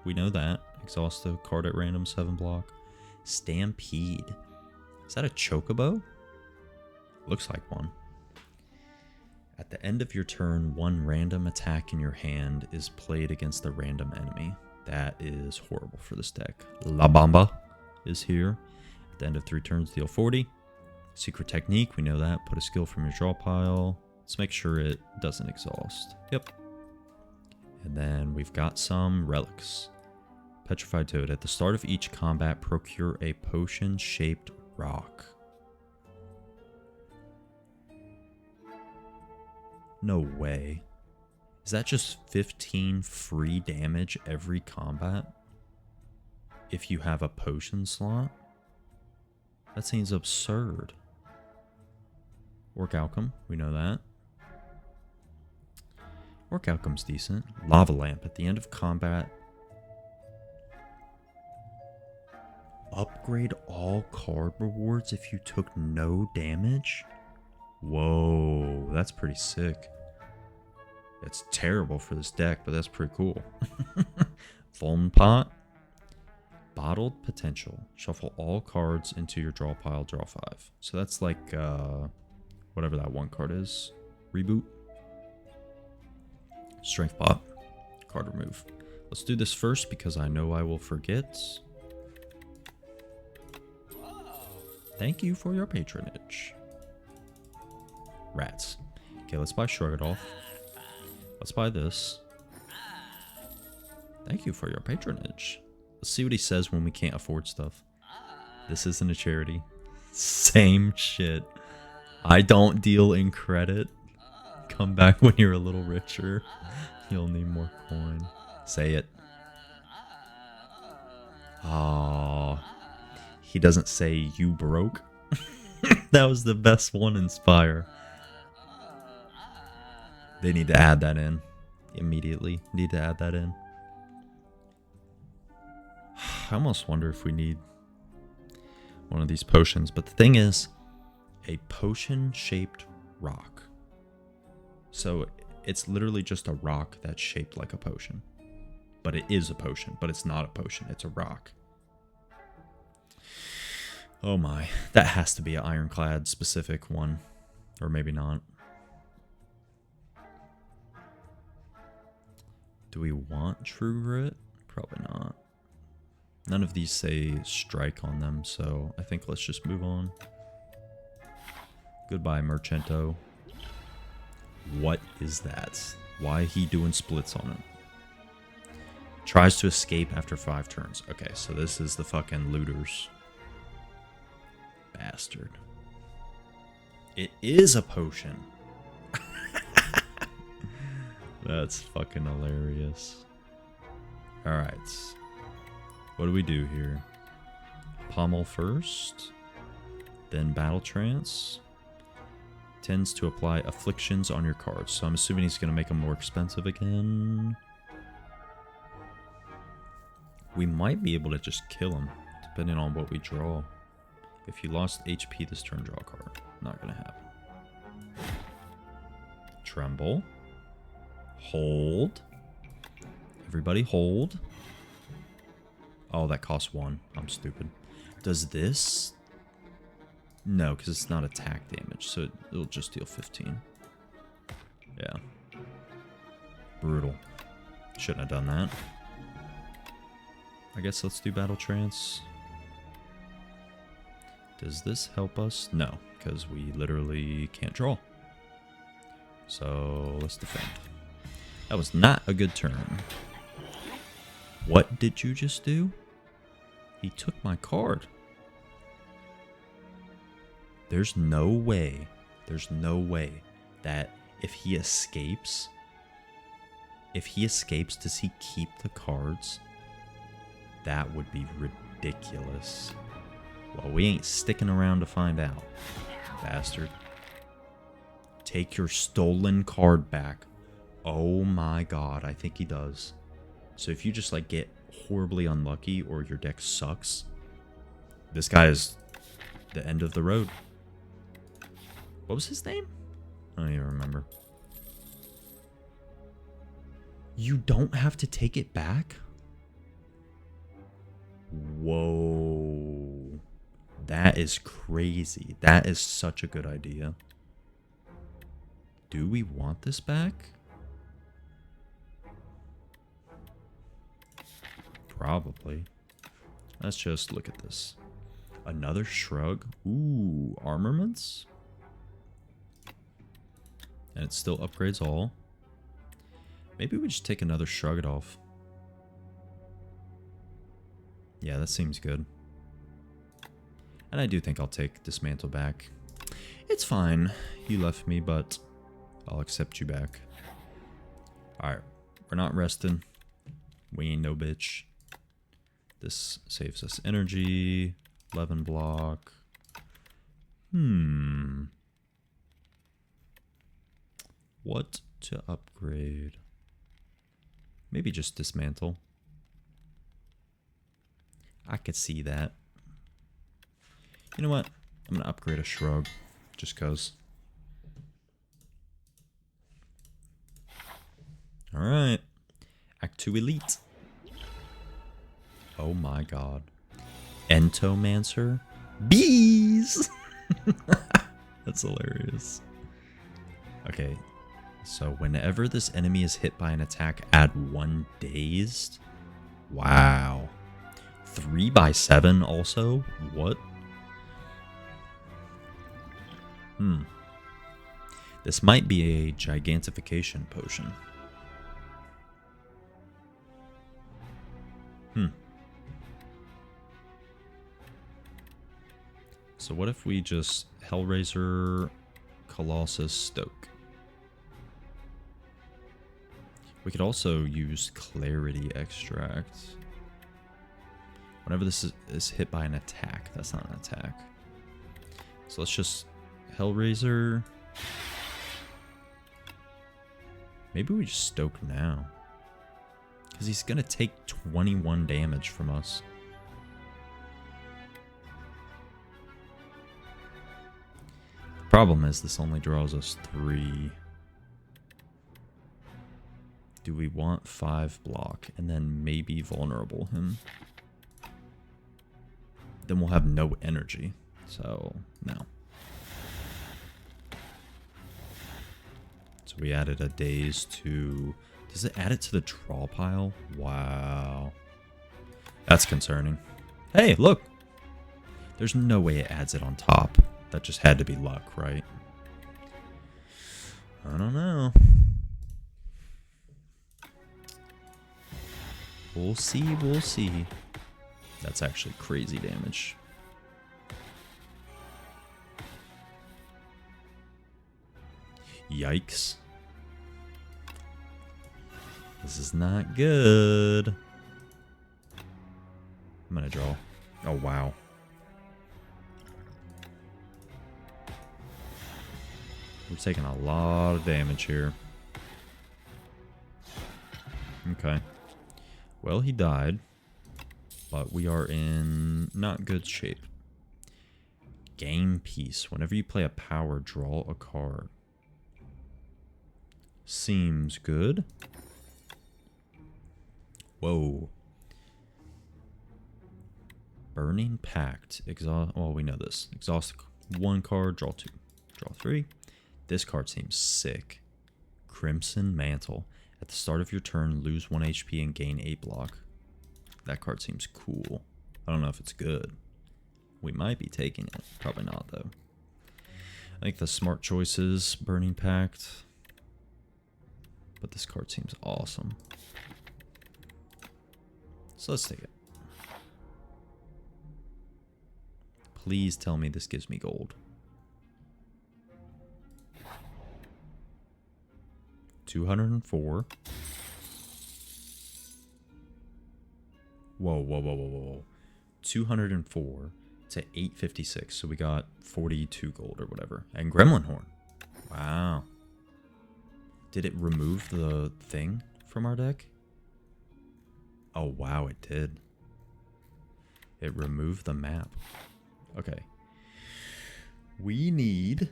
We know that. Exhaust a card at random, 7 block. Stampede. Is that a chocobo? Looks like one. At the end of your turn, 1 random attack in your hand is played against a random enemy. That is horrible for this deck. La Bamba is here. At the end of 3 turns, deal 40. Secret Technique, we know that. Put a skill from your draw pile. Let's make sure it doesn't exhaust. Yep. And then we've got some relics. Petrified Toad. At the start of each combat, procure a potion-shaped rock. No way. Is that just 15 free damage every combat? If you have a potion slot? That seems absurd. Orc Outcome, we know that. Orc Outcome's decent. Lava Lamp. At the end of combat, upgrade all card rewards if you took no damage? Whoa, that's pretty sick. It's terrible for this deck, but that's pretty cool. Foam Pot. Bottled Potential. Shuffle all cards into your draw pile, draw 5. So that's like, whatever that one card is. Reboot. Strength Pot. Card remove. Let's do this first because I know I will forget. Thank you for your patronage. Rats. Okay, let's buy Shrug It Off. Let's buy this. Thank you for your patronage. Let's see what he says when we can't afford stuff. This isn't a charity. Same shit. I don't deal in credit. Come back when you're a little richer. You'll need more coin. Say it. Oh. He doesn't say you broke. That was the best one in Spire. They need to add that in. Immediately. Need to add that in. I almost wonder if we need one of these potions. But the thing is, a potion-shaped rock. So it's literally just a rock that's shaped like a potion. But it is a potion. But it's not a potion. It's a rock. Oh my. That has to be an Ironclad specific one. Or maybe not. Do we want True Grit? Probably not. None of these say strike on them, so I think let's just move on. Goodbye, Merchento. What is that? Why he doing splits on it? Tries to escape after 5 turns. Okay, so this is the fucking looters. Bastard. It is a potion. That's fucking hilarious. Alright. What do we do here? Pommel first. Then Battle Trance. Tends to apply afflictions on your cards. So I'm assuming he's going to make them more expensive again. We might be able to just kill him. Depending on what we draw. If you lost HP this turn, draw a card. Not going to happen. Tremble. Hold. Everybody hold. Oh, that costs 1. I'm stupid. Does this? No, because it's not attack damage, so it'll just deal 15. Yeah. Brutal. Shouldn't have done that. I guess let's do Battle Trance. Does this help us? No, because we literally can't draw. So let's defend. That was not a good turn. What did you just do? He took my card. There's no way that if he escapes, does he keep the cards? That would be ridiculous. Well, we ain't sticking around to find out, bastard. Take your stolen card back. Oh my god, I think he does. So if you just like get horribly unlucky or your deck sucks, this guy is the end of the road. What was his name? I don't even remember. You don't have to take it back? Whoa. That is crazy. That is such a good idea. Do we want this back? Probably. Let's just look at this. Another shrug. Ooh, armaments. And it still upgrades all. Maybe we just take another Shrug It Off. Yeah, that seems good. And I do think I'll take Dismantle back. It's fine. You left me, but I'll accept you back. Alright, we're not resting. We ain't no bitch. This saves us energy. 11 block. What to upgrade? Maybe just Dismantle. I could see that. You know what? I'm going to upgrade a Shrug. Just cause. Alright. Act 2 Elite. Oh my god. Entomancer? Bees! That's hilarious. Okay. So whenever this enemy is hit by an attack, add 1 dazed. Wow. 3/7 also? What? This might be a gigantification potion. So what if we just Hellraiser, Colossus, Stoke? We could also use Clarity Extract. Whenever this is hit by an attack. That's not an attack. So let's just Hellraiser. Maybe we just Stoke now. Because he's going to take 21 damage from us. The problem is this only draws us 3. Do we want 5 block and then maybe vulnerable him? Then we'll have no energy. So, no. So we added a daze to... Does it add it to the draw pile? Wow. That's concerning. Hey, look! There's no way it adds it on top. That just had to be luck, right? I don't know. We'll see, we'll see. That's actually crazy damage. Yikes. This is not good. I'm gonna draw. Oh, wow. We're taking a lot of damage here. Okay. Well, he died. But we are in not good shape. Game piece. Whenever you play a power, draw a card. Seems good. Whoa. Burning Pact. Exhaust. Well, we know this. Exhaust 1 card, draw 2. Draw 3. This card seems sick. Crimson Mantle. At the start of your turn, lose 1 HP and gain 8 block. That card seems cool. I don't know if it's good. We might be taking it. Probably not, though. I think the smart choice is Burning Pact. But this card seems awesome. So let's take it. Please tell me this gives me gold. 204. Whoa, whoa, whoa, whoa, whoa. 204 to 856. So we got 42 gold or whatever. And Gremlin Horn. Wow. Did it remove the thing from our deck? Oh, wow, it did. It removed the map. Okay. We need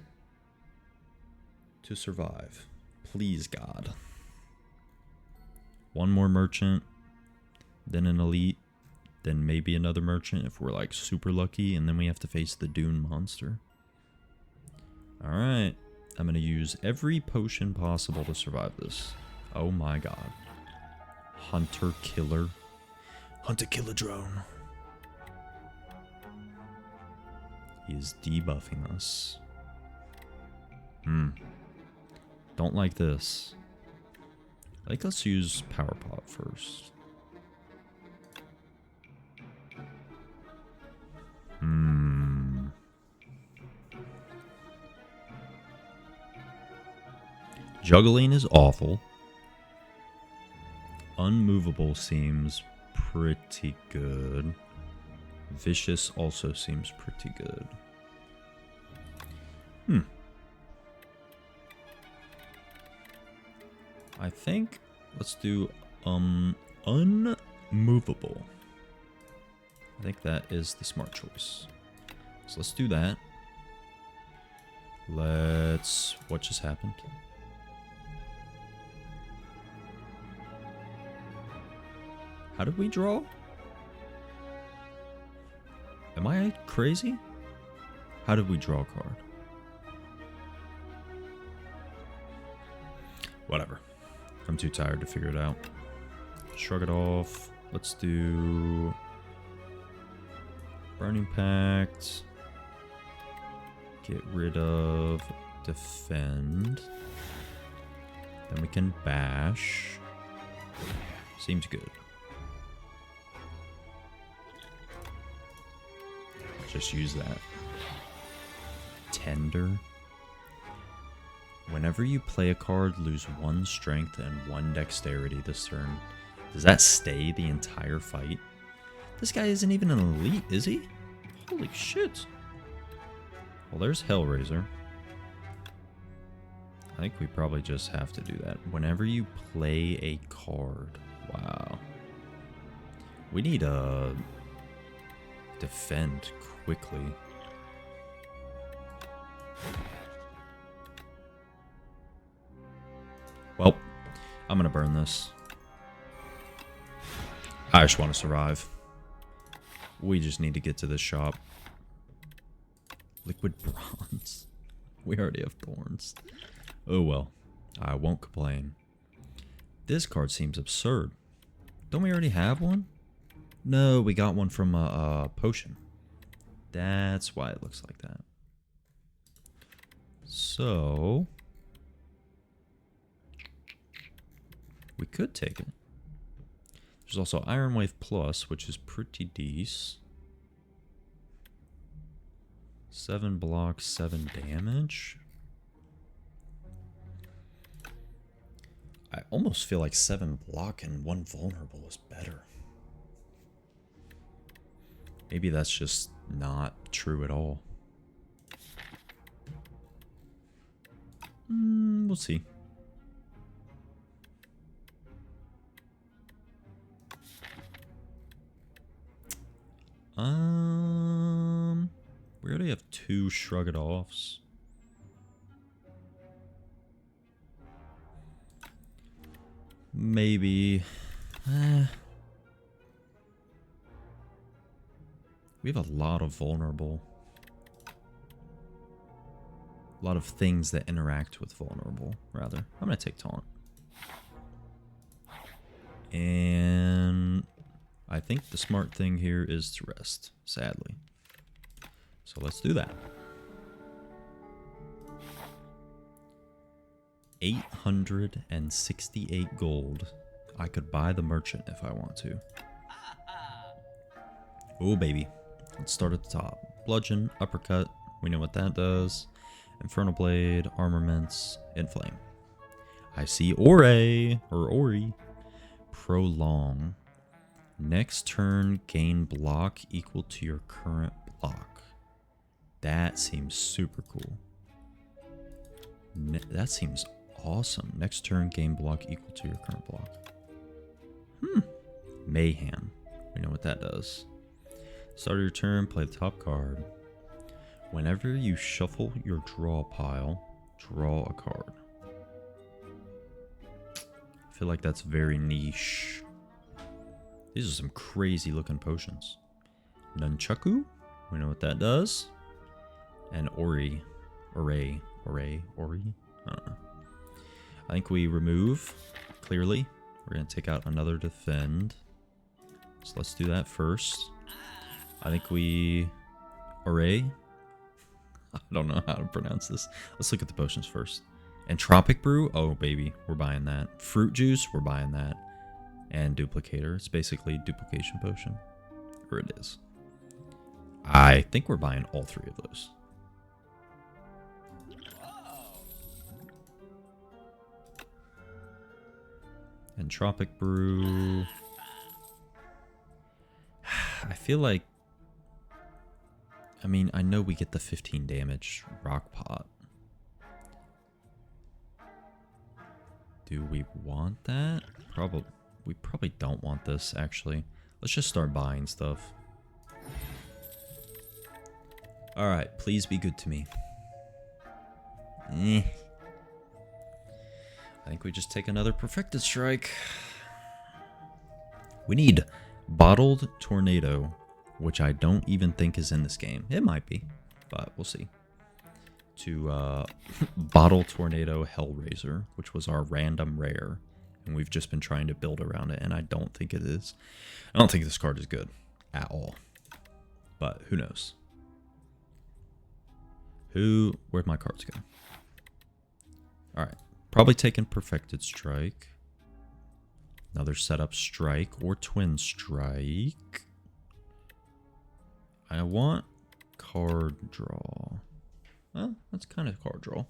to survive. Please, God. 1 more merchant. Then an elite. Then maybe another merchant if we're like super lucky. And then we have to face the Dune monster. Alright. I'm going to use every potion possible to survive this. Oh my god. Hunter Killer. Hunter Killer Drone. He is debuffing us. Don't like this. Like, let's use Power Pot first. Juggling is awful. Unmovable seems pretty good. Vicious also seems pretty good. I think let's do unmovable. I think that is the smart choice. So let's do that. What just happened? How did we draw? Am I crazy? How did we draw a card? Whatever. I'm too tired to figure it out. Shrug it off. Let's do Burning Pact. Get rid of Defend. Then we can bash. Seems good. Just use that. Tender. Whenever you play a card, lose 1 strength and 1 dexterity this turn. Does that stay the entire fight? This guy isn't even an elite, is he? Holy shit. Well, there's Hellraiser. I think we probably just have to do that. Whenever you play a card. Wow. We need a defend quickly. Well, I'm gonna burn this. I just want to survive. We just need to get to this shop. Liquid bronze. We already have thorns. Oh well. I won't complain. This card seems absurd. Don't we already have one? No, we got one from a potion. That's why it looks like that. So we could take it. There's also Iron Wave Plus, which is pretty decent. 7 blocks, 7 damage. I almost feel like 7 block and 1 vulnerable is better. Maybe that's just not true at all. We'll see. We already have 2 Shrug It Offs. Maybe. We have a lot of vulnerable. A lot of things that interact with vulnerable, rather. I'm going to take Taunt. And I think the smart thing here is to rest, sadly. So let's do that. 868 gold. I could buy the merchant if I want to. Oh, baby. Let's start at the top. Bludgeon, uppercut. We know what that does. Infernal Blade, armaments, inflame. I see Ori. Prolong. Next turn, gain block equal to your current block. That seems super cool. That seems awesome. Next turn, gain block equal to your current block. Mayhem. We know what that does. Start of your turn, play the top card. Whenever you shuffle your draw pile, draw a card. I feel like that's very niche. These are some crazy looking potions. Nunchaku. We know what that does. And Ori. I don't know. I think we remove, clearly. We're going to take out another defend. So let's do that first. I think we... Ori. I don't know how to pronounce this. Let's look at the potions first. Entropic Brew. Oh, baby. We're buying that. Fruit Juice. We're buying that. And Duplicator. It's basically Duplication Potion. Or it is. I think we're buying all 3 of those. Entropic Brew. I feel like... I mean, I know we get the 15 damage rock pot. Do we want that? We probably don't want this, actually. Let's just start buying stuff. Alright, please be good to me. I think we just take another Perfected Strike. We need Bottled Tornado, which I don't even think is in this game. It might be, but we'll see. To Bottle Tornado Hellraiser, which was our random rare. And we've just been trying to build around it, and I don't think it is. I don't think this card is good at all. But who knows? Where'd my cards go? Alright. Probably taking Perfected Strike. Another setup strike or twin strike. I want card draw. Well, that's kind of card draw.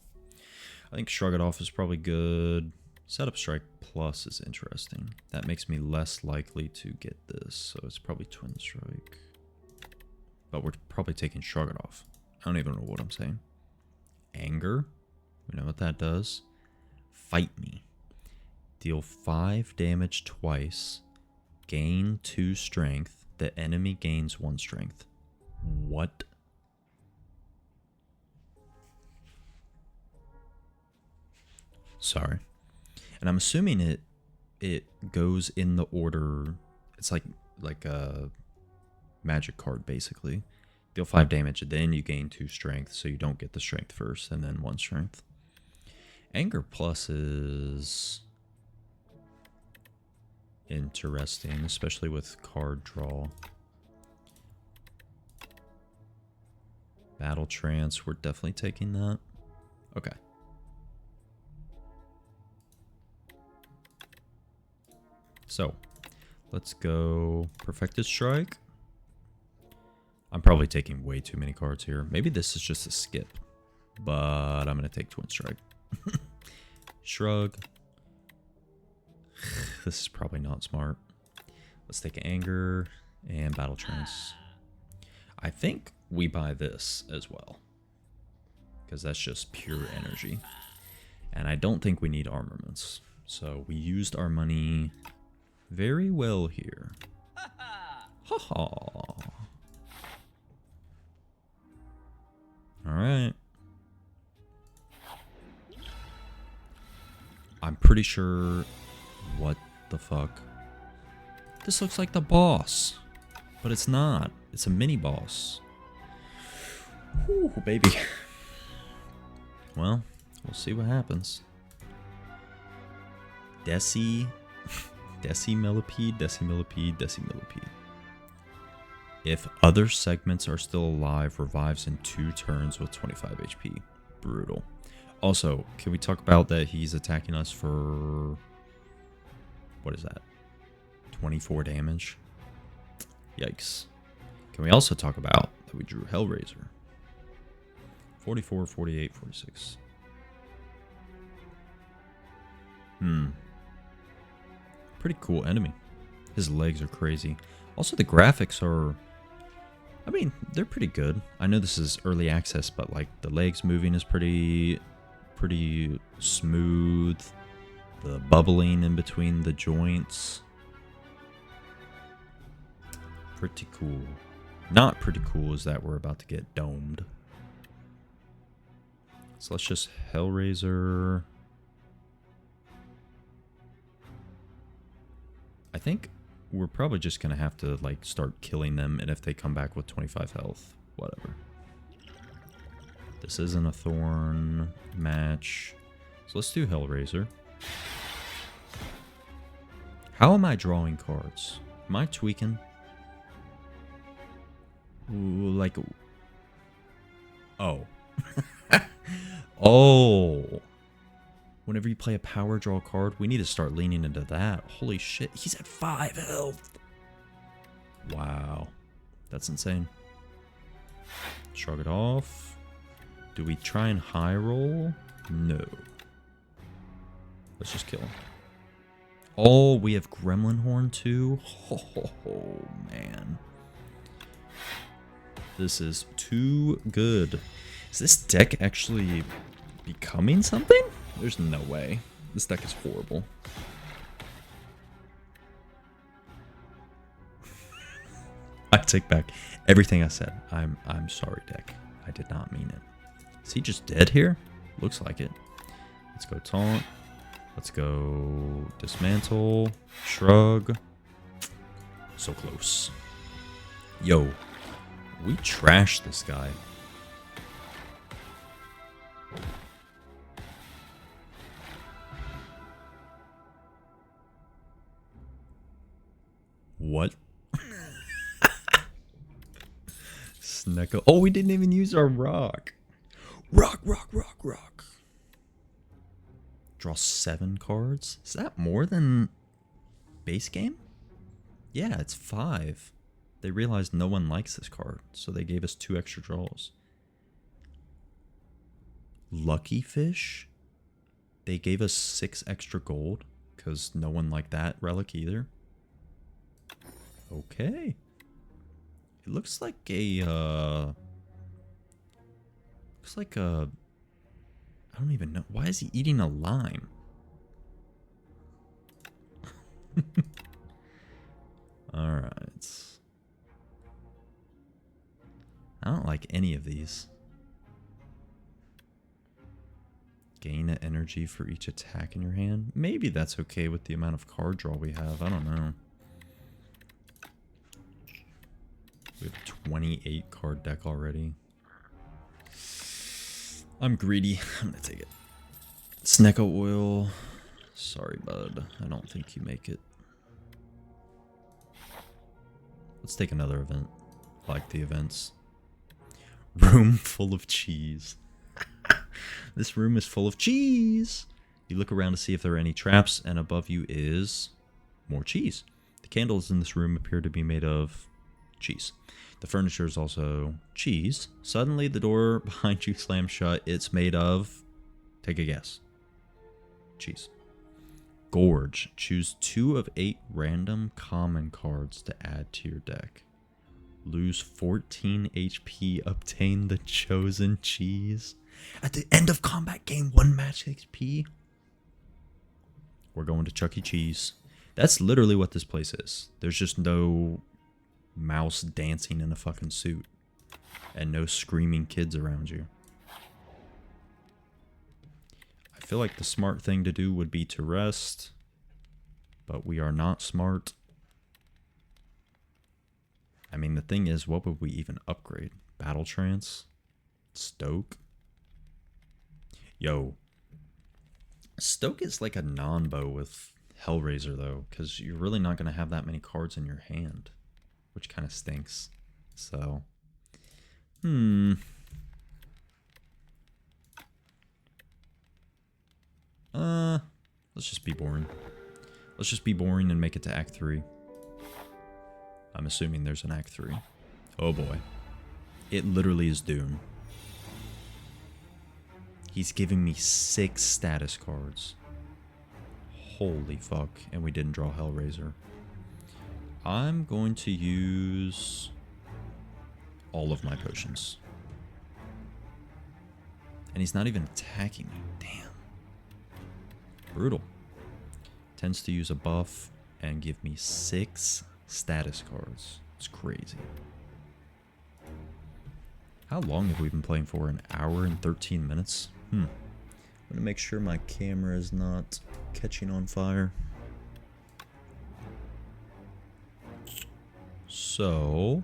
I think Shrug It Off is probably good. Setup strike plus is interesting. That makes me less likely to get this, so it's probably twin strike. But we're probably taking Shrug It Off. I don't even know what I'm saying. Anger. We know what that does. Fight Me. Deal 5 damage twice. Gain 2 strength. The enemy gains 1 strength. What? Sorry. And I'm assuming it goes in the order. It's like a magic card, basically. Deal 5 damage, then you gain 2 strength, so you don't get the strength first, and then 1 strength. Anger plus is interesting, especially with card draw. Battle Trance, we're definitely taking that. Okay. So, let's go Perfected Strike. I'm probably taking way too many cards here. Maybe this is just a skip, but I'm going to take Twin Strike. Shrug. This is probably not smart. Let's take Anger and Battle Trance. I think we buy this as well, because that's just pure energy. And I don't think we need armaments. So we used our money very well here. Ha ha. Alright. I'm pretty sure... What the fuck? This looks like the boss. But it's not. It's a mini boss. Whew, baby. Well, we'll see what happens. Decimillipede, Decimillipede. If other segments are still alive, revives in 2 turns with 25 HP. Brutal. Also, can we talk about that he's attacking us for... What is that? 24 damage? Yikes. Can we also talk about that we drew Hellraiser? 44, 48, 46. Pretty cool enemy. His legs are crazy. Also, the graphics are... I mean, they're pretty good. I know this is early access, but like the legs moving is pretty smooth. The bubbling in between the joints. Pretty cool. Not pretty cool is that we're about to get domed. So let's just Hellraiser. I think we're probably just going to have to like start killing them, and if they come back with 25 health, whatever. This isn't a thorn match. So let's do Hellraiser. How am I drawing cards? Am I tweaking? Ooh, like... Oh. Oh. Whenever you play a power draw card, we need to start leaning into that. Holy shit, he's at 5 health. Wow. That's insane. Shrug it off. Do we try and high roll? No. Let's just kill him. Oh, we have Gremlin Horn too? Oh, man. This is too good. Is this deck actually becoming something? There's no way. This deck is horrible. I take back everything I said. I'm sorry, deck. I did not mean it. Is he just dead here? Looks like it. Let's go taunt. Let's go dismantle. Shrug. So close. Yo, we trashed this guy. What? Snecko. Oh, we didn't even use our rock. Rock. Draw 7 cards? Is that more than base game? Yeah, it's 5. They realized no one likes this card, so they gave us 2 extra draws. Lucky Fish? They gave us 6 extra gold, because no one liked that relic either. Okay. It looks like a, I don't even know. Why is he eating a lime? Alright. I don't like any of these. Gain an energy for each attack in your hand. Maybe that's okay with the amount of card draw we have. I don't know. We have a 28 card deck already. I'm greedy. I'm gonna take it. Snecko oil. Sorry, bud. I don't think you make it. Let's take another event. Like the events. Room full of cheese. This room is full of cheese. You look around to see if there are any traps, and above you is more cheese. The candles in this room appear to be made of cheese. The furniture is also cheese. Suddenly, the door behind you slams shut. It's made of... Take a guess. Cheese. Gorge. Choose 2 of 8 random common cards to add to your deck. Lose 14 HP. Obtain the chosen cheese. At the end of combat, gain 1 match XP. We're going to Chuck E. Cheese. That's literally what this place is. There's just no mouse dancing in a fucking suit. And no screaming kids around you. I feel like the smart thing to do would be to rest. But we are not smart. I mean, the thing is, what would we even upgrade? Battle Trance? Stoke? Yo. Stoke is like a non-bow with Hellraiser, though. Because you're really not going to have that many cards in your hand. Which kind of stinks. So. Let's just be boring. Let's just be boring and make it to Act 3. I'm assuming there's an Act 3. Oh boy. It literally is Doom. He's giving me 6 status cards. Holy fuck. And we didn't draw Hellraiser. I'm going to use all of my potions. And he's not even attacking me. Damn. Brutal. Tends to use a buff and give me 6 status cards. It's crazy. How long have we been playing for? An hour and 13 minutes? I'm gonna make sure my camera is not catching on fire. So,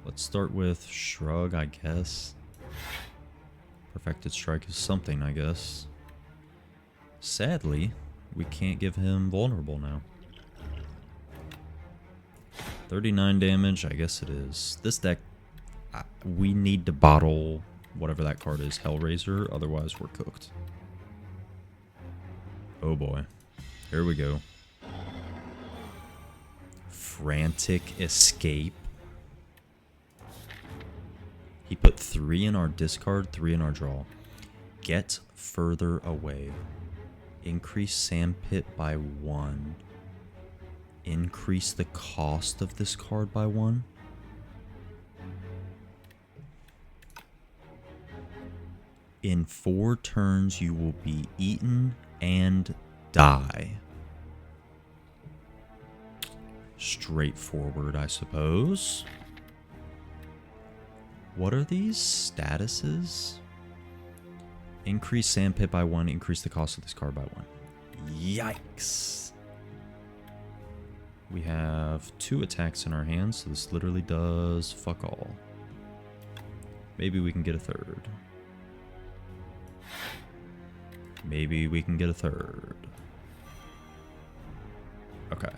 let's start with Shrug, I guess. Perfected Strike is something, I guess. Sadly, we can't give him Vulnerable now. 39 damage, I guess it is. This deck, we need to bottle whatever that card is, Hellraiser, otherwise we're cooked. Oh boy. Here we go. Frantic Escape. He put 3 in our discard, 3 in our draw. Get further away. Increase Sandpit by 1. Increase the cost of this card by 1. In 4 turns, you will be eaten and die. Straightforward, I suppose. What are these statuses? Increase Sandpit by 1, increase the cost of this card by 1. Yikes. We have 2 attacks in our hands, so this literally does fuck all. Maybe we can get a third. Maybe we can get a third. Okay.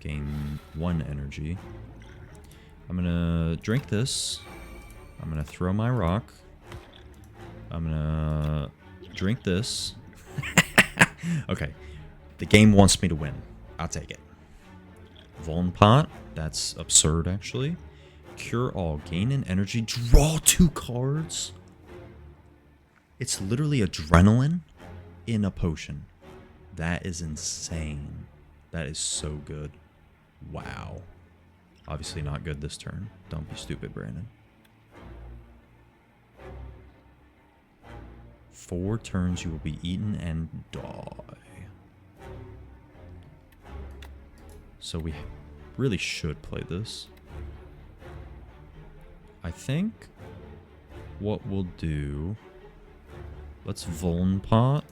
Gain 1 energy. I'm gonna drink this. I'm gonna throw my rock. I'm gonna drink this. Okay. The game wants me to win. I'll take it. Vuln pot. That's absurd, actually. Cure all. Gain an energy. Draw 2 cards. It's literally adrenaline in a potion. That is insane. That is so good. Wow. Obviously not good this turn. Don't be stupid, Brandon. 4 turns you will be eaten and die. So we really should play this. I think what we'll do... Let's Vuln pot.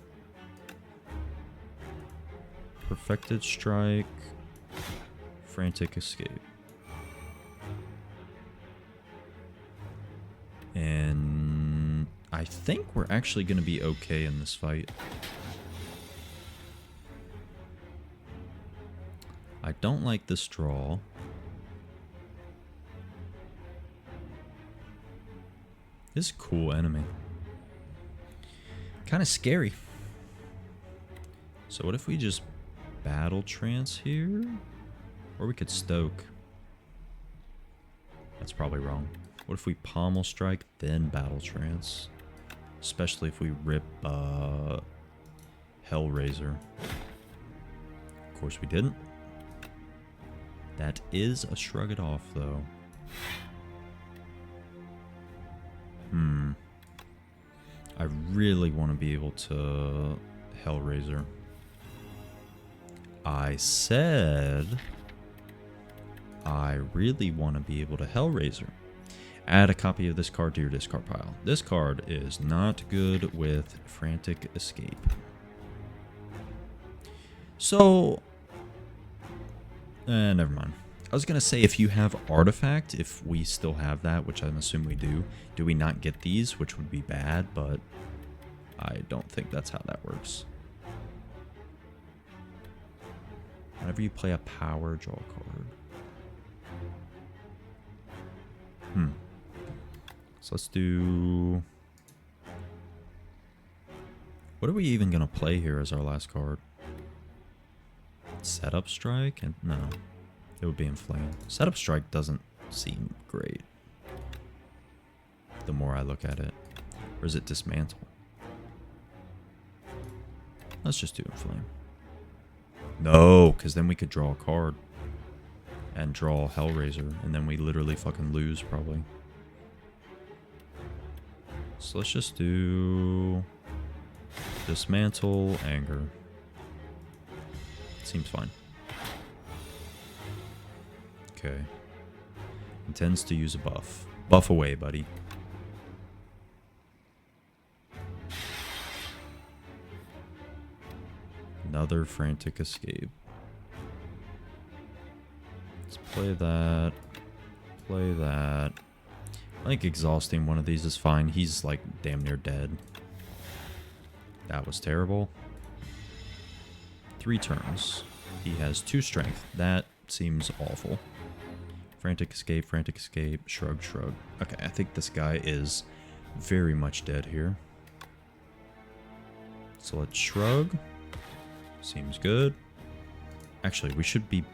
Perfected Strike. Frantic Escape. And I think we're actually going to be okay in this fight. I don't like this draw. This is a cool enemy. Kind of scary. So what if we just battle trance here? Or we could stoke. That's probably wrong. What if we pommel strike, then battle trance? Especially if we rip Hellraiser. Of course we didn't. That is a shrug it off, though. I really want to be able to Hellraiser. I said I really want to be able to Hellraiser. Add a copy of this card to your discard pile. This card is not good with Frantic Escape. So, never mind. I was going to say, if you have Artifact, if we still have that, which I'm assuming we do we not get these, which would be bad, but I don't think that's how that works. Whenever you play a power, draw a card. So let's do... What are we even going to play here as our last card? Setup Strike? And no. It would be Inflame. Setup Strike doesn't seem great. The more I look at it. Or is it Dismantle? Let's just do Inflame. No, because then we could draw a card. And draw Hellraiser. And then we literally fucking lose, probably. So let's just do... Dismantle, Anger. Seems fine. Okay. Intends to use a buff. Buff away, buddy. Another Frantic Escape. Let's play that. Play that. I think exhausting one of these is fine. He's like damn near dead. That was terrible. 3 turns. He has 2 strength. That seems awful. Frantic Escape, shrug, shrug. Okay, I think this guy is very much dead here. So let's shrug. Seems good. Actually, we should be...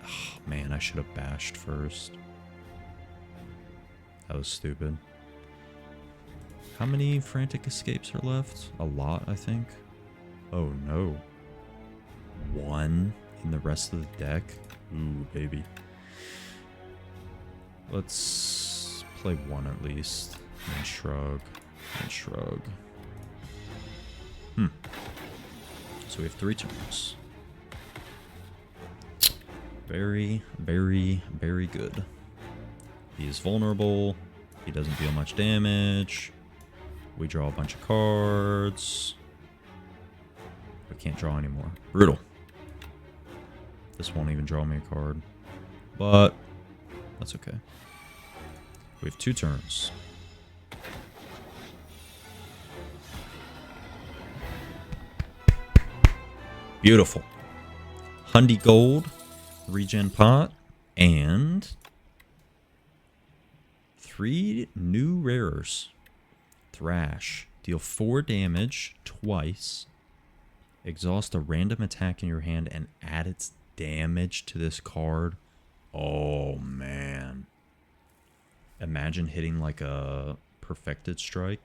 Oh, man, I should have bashed first. That was stupid. How many Frantic Escapes are left? A lot, I think. Oh, no. 1 in the rest of the deck? Ooh, baby. Let's play 1 at least. And shrug. And shrug. So we have 3 turns. Very, very, very good. He is vulnerable. He doesn't deal much damage. We draw a bunch of cards. We can't draw anymore. Brutal. This won't even draw me a card. But that's okay. We have 2 turns. Beautiful. Hundy Gold, regen pot, and 3 new rares. Thrash. Deal 4 damage twice. Exhaust a random attack in your hand and add its damage to this card. Oh, man. Imagine hitting like a perfected strike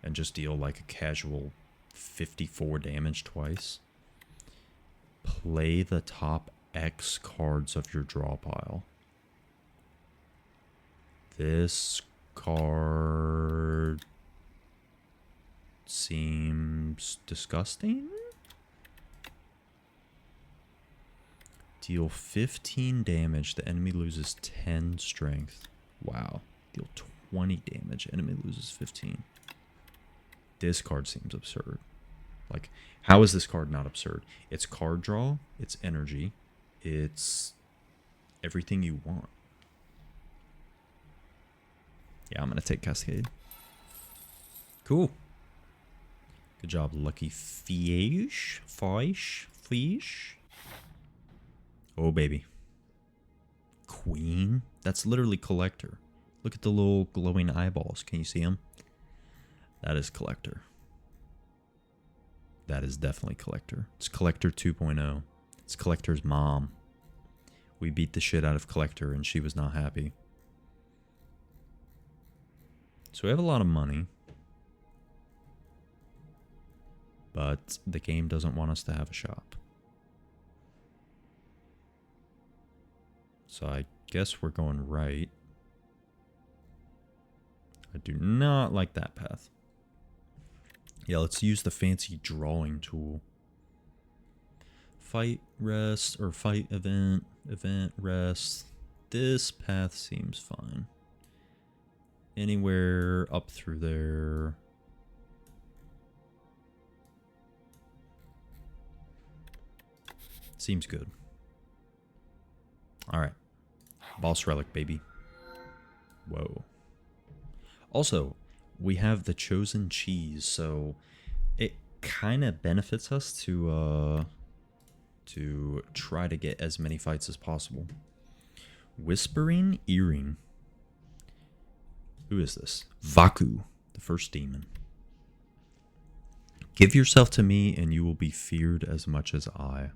and just deal like a casual 54 damage twice. Play the top X cards of your draw pile. This card seems disgusting. Deal 15 damage. The enemy loses 10 strength. Wow. Deal 20 damage. Enemy loses 15. This card seems absurd. Like, how is this card not absurd? It's card draw. It's energy. It's everything you want. Yeah, I'm going to take Cascade. Cool. Good job, Lucky Fish. Fish. Oh, baby. Queen? That's literally Collector. Look at the little glowing eyeballs. Can you see them? That is Collector. That is definitely Collector. It's Collector 2.0. It's Collector's mom. We beat the shit out of Collector and she was not happy. So we have a lot of money. But the game doesn't want us to have a shop. So I guess we're going right. I do not like that path. Yeah, let's use the fancy drawing tool. Fight, rest, or fight, event, rest. This path seems fine. Anywhere up through there. Seems good. Alright. Boss relic, baby. Whoa. Also, we have the chosen cheese, so it kind of benefits us to try to get as many fights as possible. Whispering Earring. Who is this? Vaku, the first demon. Give yourself to me and you will be feared as much as I.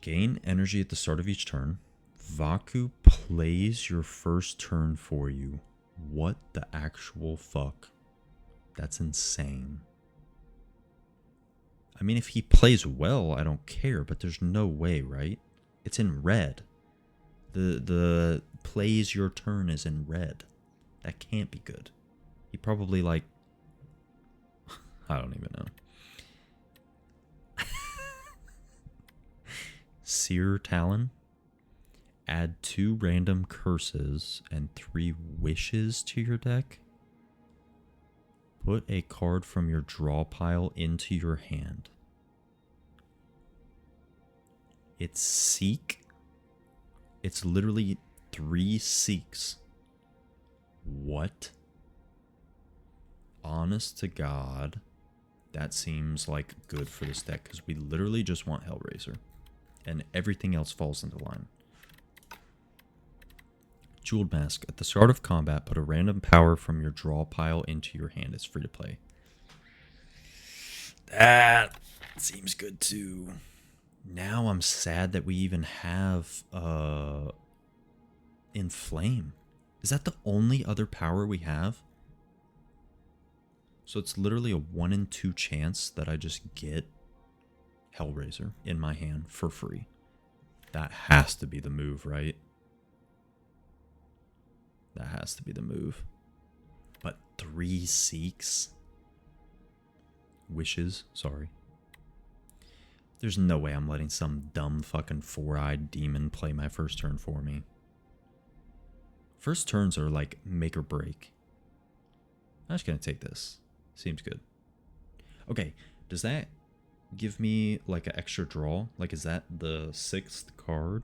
Gain energy at the start of each turn. Vaku plays your first turn for you. What the actual fuck? That's insane. I mean, if he plays well, I don't care, but there's no way, right? It's in red. The plays your turn is in red. That can't be good. He probably like... I don't even know. Seer Talon. Add 2 random curses and 3 wishes to your deck. Put a card from your draw pile into your hand. It's Seek. It's literally 3 Seeks. What? Honest to God, that seems like good for this deck because we literally just want Hellraiser. And everything else falls into line. Jeweled Mask. At the start of combat, put a random power from your draw pile into your hand. It's free to play. That seems good too. Now I'm sad that we even have Inflame. Is that the only other power we have? So it's literally a 1 in 2 chance that I just get Hellraiser in my hand for free. That has to be the move, right? That has to be the move. But 3 Seeks? Wishes, sorry. There's no way I'm letting some dumb fucking 4-eyed demon play my first turn for me. First turns are like make or break. I'm just gonna take this. Seems good. Okay, does that give me like an extra draw? Like, is that the 6th card?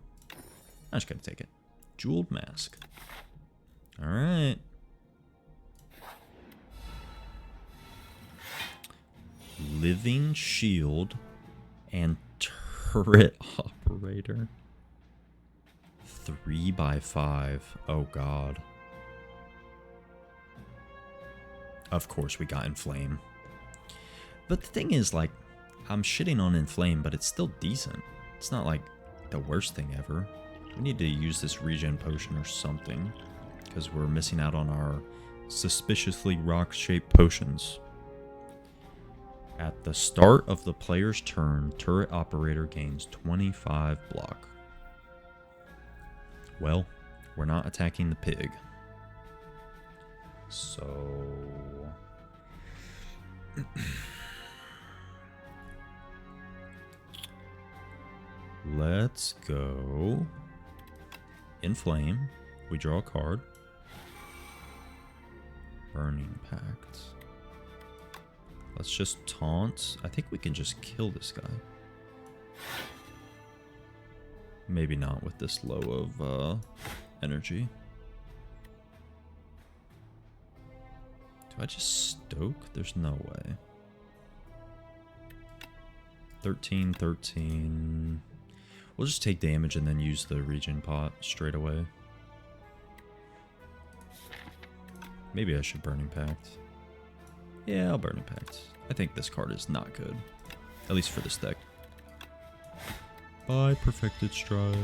I'm just gonna take it. Jeweled Mask. Alright. Living Shield and Turret Operator. 3x5. Oh god. Of course we got Inflame. But the thing is, like, I'm shitting on Inflame, but it's still decent. It's not like the worst thing ever. We need to use this regen potion or something, because we're missing out on our suspiciously rock-shaped potions. At the start of the player's turn, Turret Operator gains 25 block. Well, we're not attacking the pig. So... let's go Inflame. We draw a card. Burning Pact. Let's just taunt. I think we can just kill this guy. Maybe not with this low of energy. Do I just stoke? There's no way. 13, 13. We'll just take damage and then use the regen pot straight away. Maybe I should Burning Pact. Yeah, I'll Burning Pact. I think this card is not good. At least for this deck. Bye, Perfected Strike.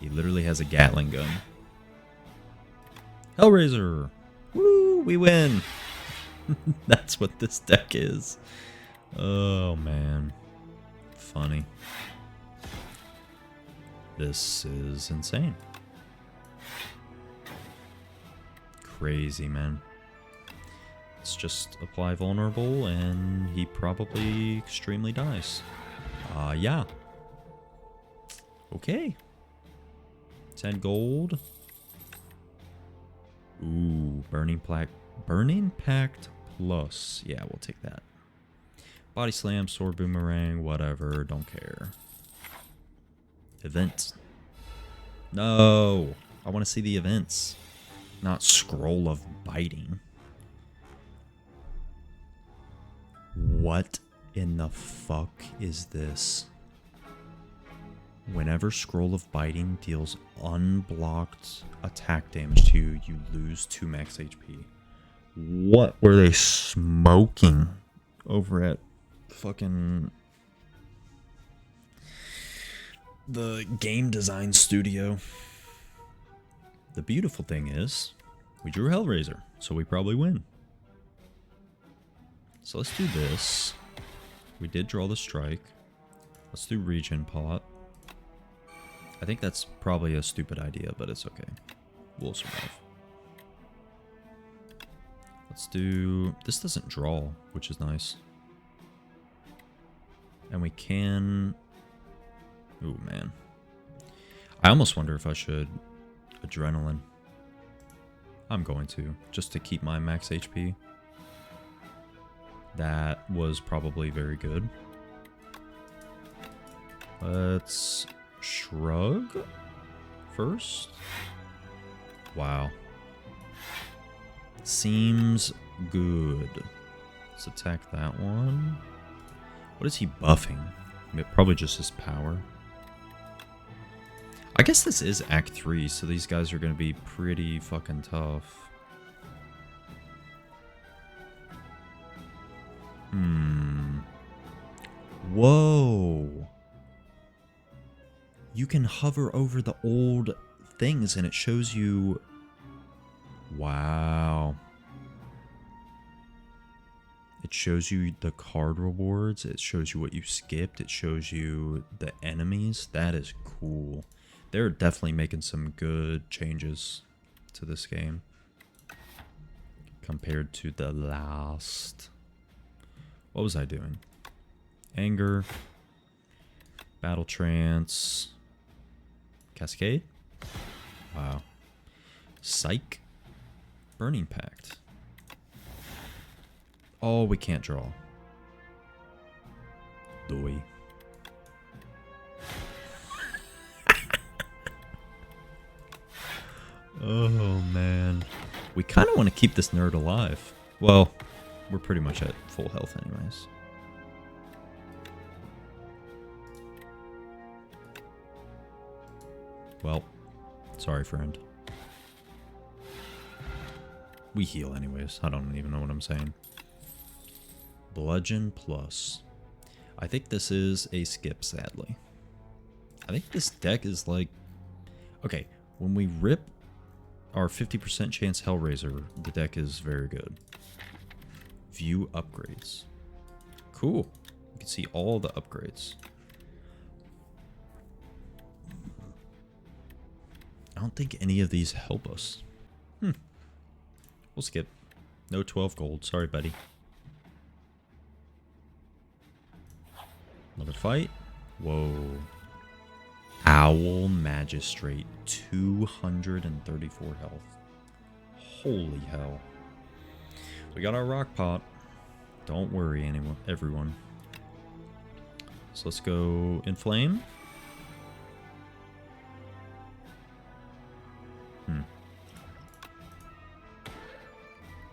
He literally has a Gatling gun. Hellraiser! Woo! We win! That's what this deck is. Oh, man. Funny. This is insane. Crazy, man. Let's just apply vulnerable and he probably extremely dies. Yeah. Okay. 10 gold. Ooh, Burning Pact plus. Yeah, we'll take that. Body Slam, Sword Boomerang, whatever, don't care. Event. No, I want to see the events, not Scroll of Biting. What in the fuck is this? Whenever Scroll of Biting deals unblocked attack damage to you, you lose 2 max HP. What were they smoking over at fucking the game design studio? The beautiful thing is, we drew Hellraiser, so we probably win. So let's do this. We did draw the strike. Let's do regen pot. I think that's probably a stupid idea, but it's okay. We'll survive. Let's do... this doesn't draw, which is nice. And we can... ooh, man. I almost wonder if I should... Adrenaline. I'm going to, just to keep my max HP. That was probably very good. Let's shrug first. Wow. Seems good. Let's attack that one. What is he buffing? Probably just his power. I guess this is Act 3, so these guys are going to be pretty fucking tough. Whoa. You can hover over the old things and it shows you... wow. It shows you the card rewards. It shows you what you skipped. It shows you the enemies. That is cool. They're definitely making some good changes to this game compared to the last. What was I doing? Anger, Battle Trance, Cascade. Wow. Psych, Burning Pact. Oh, we can't draw. Doy. Oh, man. We kind of want to keep this nerd alive. Well, we're pretty much at full health anyways. Well, sorry, friend. We heal anyways. I don't even know what I'm saying. Bludgeon plus. I think this is a skip, sadly. I think this deck is like... Okay, when we rip our 50% chance Hellraiser, the deck is very good. View upgrades. Cool. You can see all the upgrades. I don't think any of these help us. We'll skip. No 12 gold. Sorry, buddy. Another fight. Whoa. Owl Magistrate. 234 health. Holy hell. We got our rock pot. Don't worry, everyone. So let's go Inflame.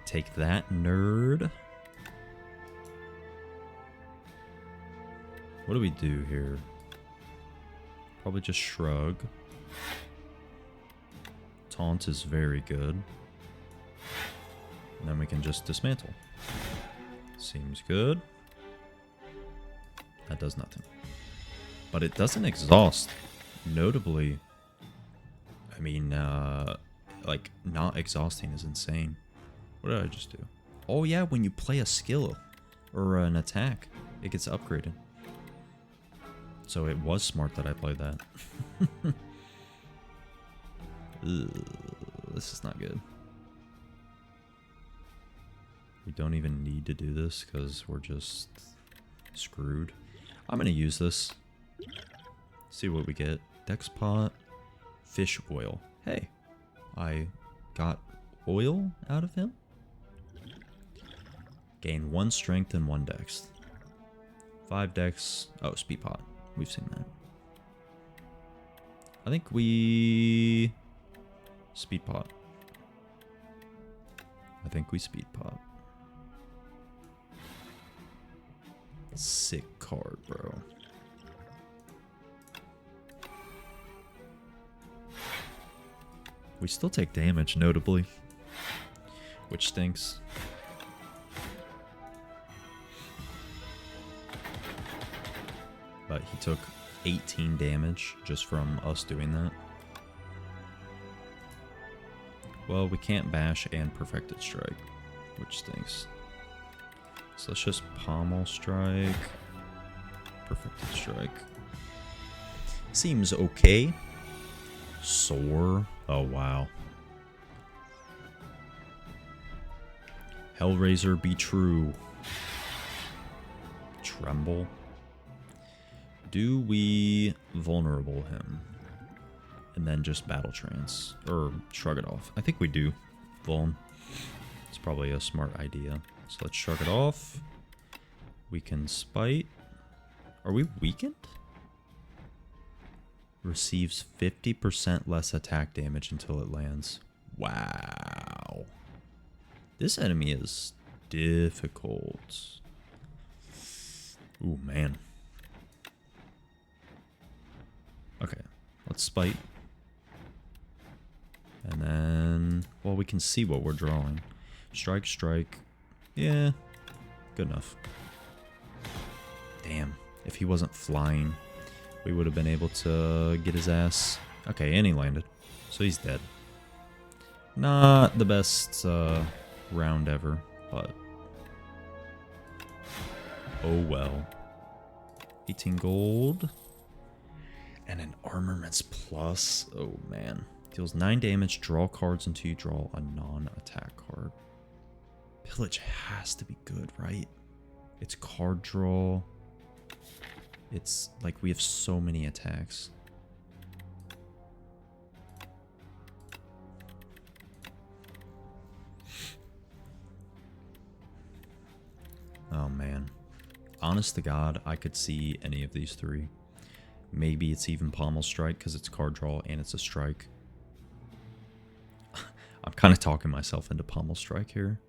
Take that, nerd. What do we do here? Probably just shrug. Taunt is very good. And then we can just dismantle. Seems good. That does nothing. But it doesn't exhaust. Notably, I mean, like, not exhausting is insane. What did I just do? Oh yeah, when you play a skill or an attack, it gets upgraded. So it was smart that I played that. Ugh, this is not good. We don't even need to do this because we're just screwed. I'm going to use this. See what we get. Dex pot, fish oil. Hey, I got oil out of him. Gain 1 strength and 1 dex. 5 dex. Oh, speed pot. We've seen that. I think we... Speed pot. I think we speed pot. Sick card, bro. We still take damage, notably. Which stinks. But he took 18 damage just from us doing that. Well, we can't bash and perfected strike, which stinks. So let's just pommel strike. Perfected strike. Seems okay. Soar. Oh, wow. Hellraiser be true. Tremble. Do we vulnerable him? And then just battle trance. Or shrug it off. I think we do. Vuln. It's probably a smart idea. So let's shrug it off. We can spite. Are we weakened? Receives 50% less attack damage until it lands. Wow. This enemy is difficult. Ooh, man. Okay, let's spite. And then, well, we can see what we're drawing. Strike, strike. Yeah, good enough. Damn, if he wasn't flying, we would have been able to get his ass. Okay, and he landed. So he's dead. Not the best round ever, but... oh well. 18 gold. And an Armaments Plus. Oh, man. Deals 9 damage, draw cards until you draw a non-attack card. Pillage has to be good, right? It's card draw. It's like we have so many attacks. Oh, man. honest to God, I could see any of these three. Maybe it's even Pommel Strike because it's card draw and it's a strike. I'm kind of talking myself into Pommel Strike here.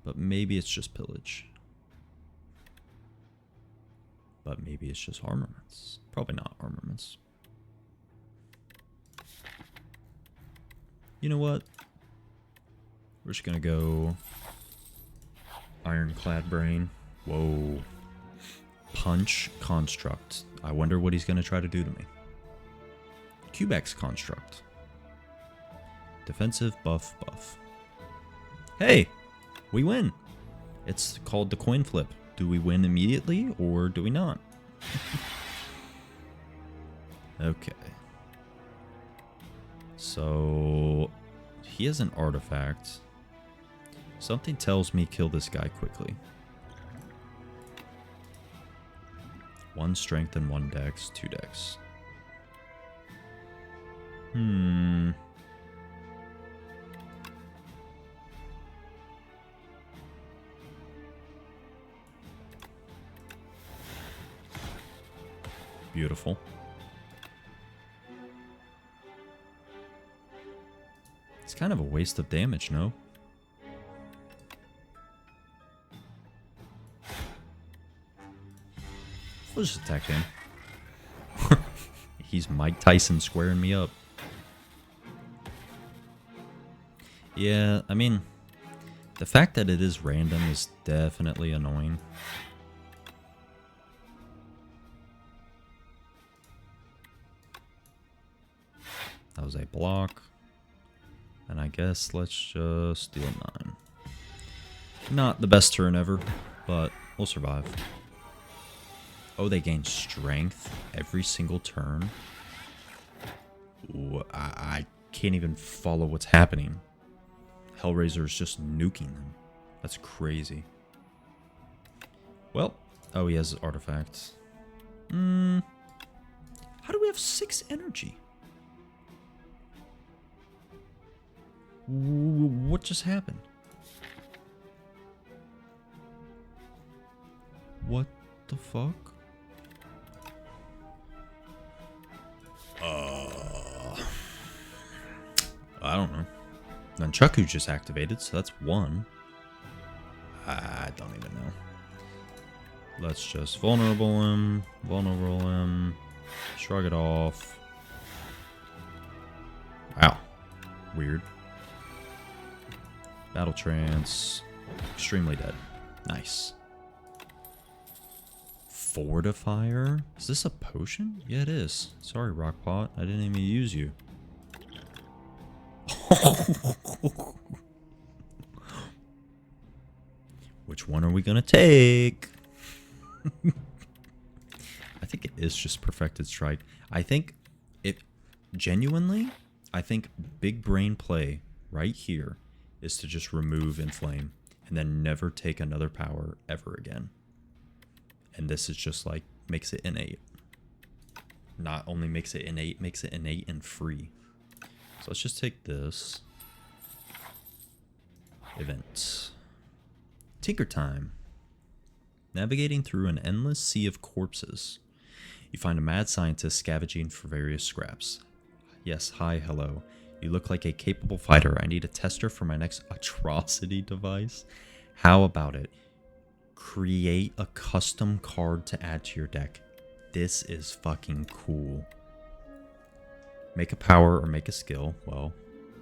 But maybe it's just Pillage. But maybe it's just Armaments. Probably not Armaments. You know what? We're just going to go Ironclad Brain. Whoa. Punch Construct. I wonder what he's going to try to do to me. Cubex Construct. Defensive buff. Hey! We win! It's called the coin flip. Do we win immediately or do we not? Okay. So he has an artifact. Something tells me kill this guy quickly. 1 strength and 1 dex, 2 dex. Beautiful. It's kind of a waste of damage, no? We'll just attack him. He's Mike Tyson squaring me up. Yeah, I mean, the fact that it is random is definitely annoying. That was a block. And I guess let's just deal 9. Not the best turn ever, but we'll survive. Oh, they gain strength every single turn. Ooh, I can't even follow what's happening. Hellraiser is just nuking them. That's crazy. Well, oh, he has artifacts. How do we have 6 energy? What just happened? What the fuck? I don't know. Nunchaku just activated, so that's 1. I don't even know. Let's just vulnerable him, shrug it off. Wow. Weird. Battle trance. Extremely dead. Nice. Fortifier? Is this a potion? Yeah, it is. Sorry, Rockpot. I didn't even use you. Which one are we gonna take? I think it is just Perfected Strike. I think it genuinely, I think big brain play right here is to just remove Inflame and then never take another power ever again. And this is just like makes it innate. Not only makes it innate and free. So let's just take this. Event. Tinker Time. Navigating through an endless sea of corpses. You find a mad scientist scavenging for various scraps. Yes, hi, hello. You look like a capable fighter. I need a tester for my next atrocity device. How about it? Create a custom card to add to your deck. This is fucking cool. Make a power or make a skill. Well,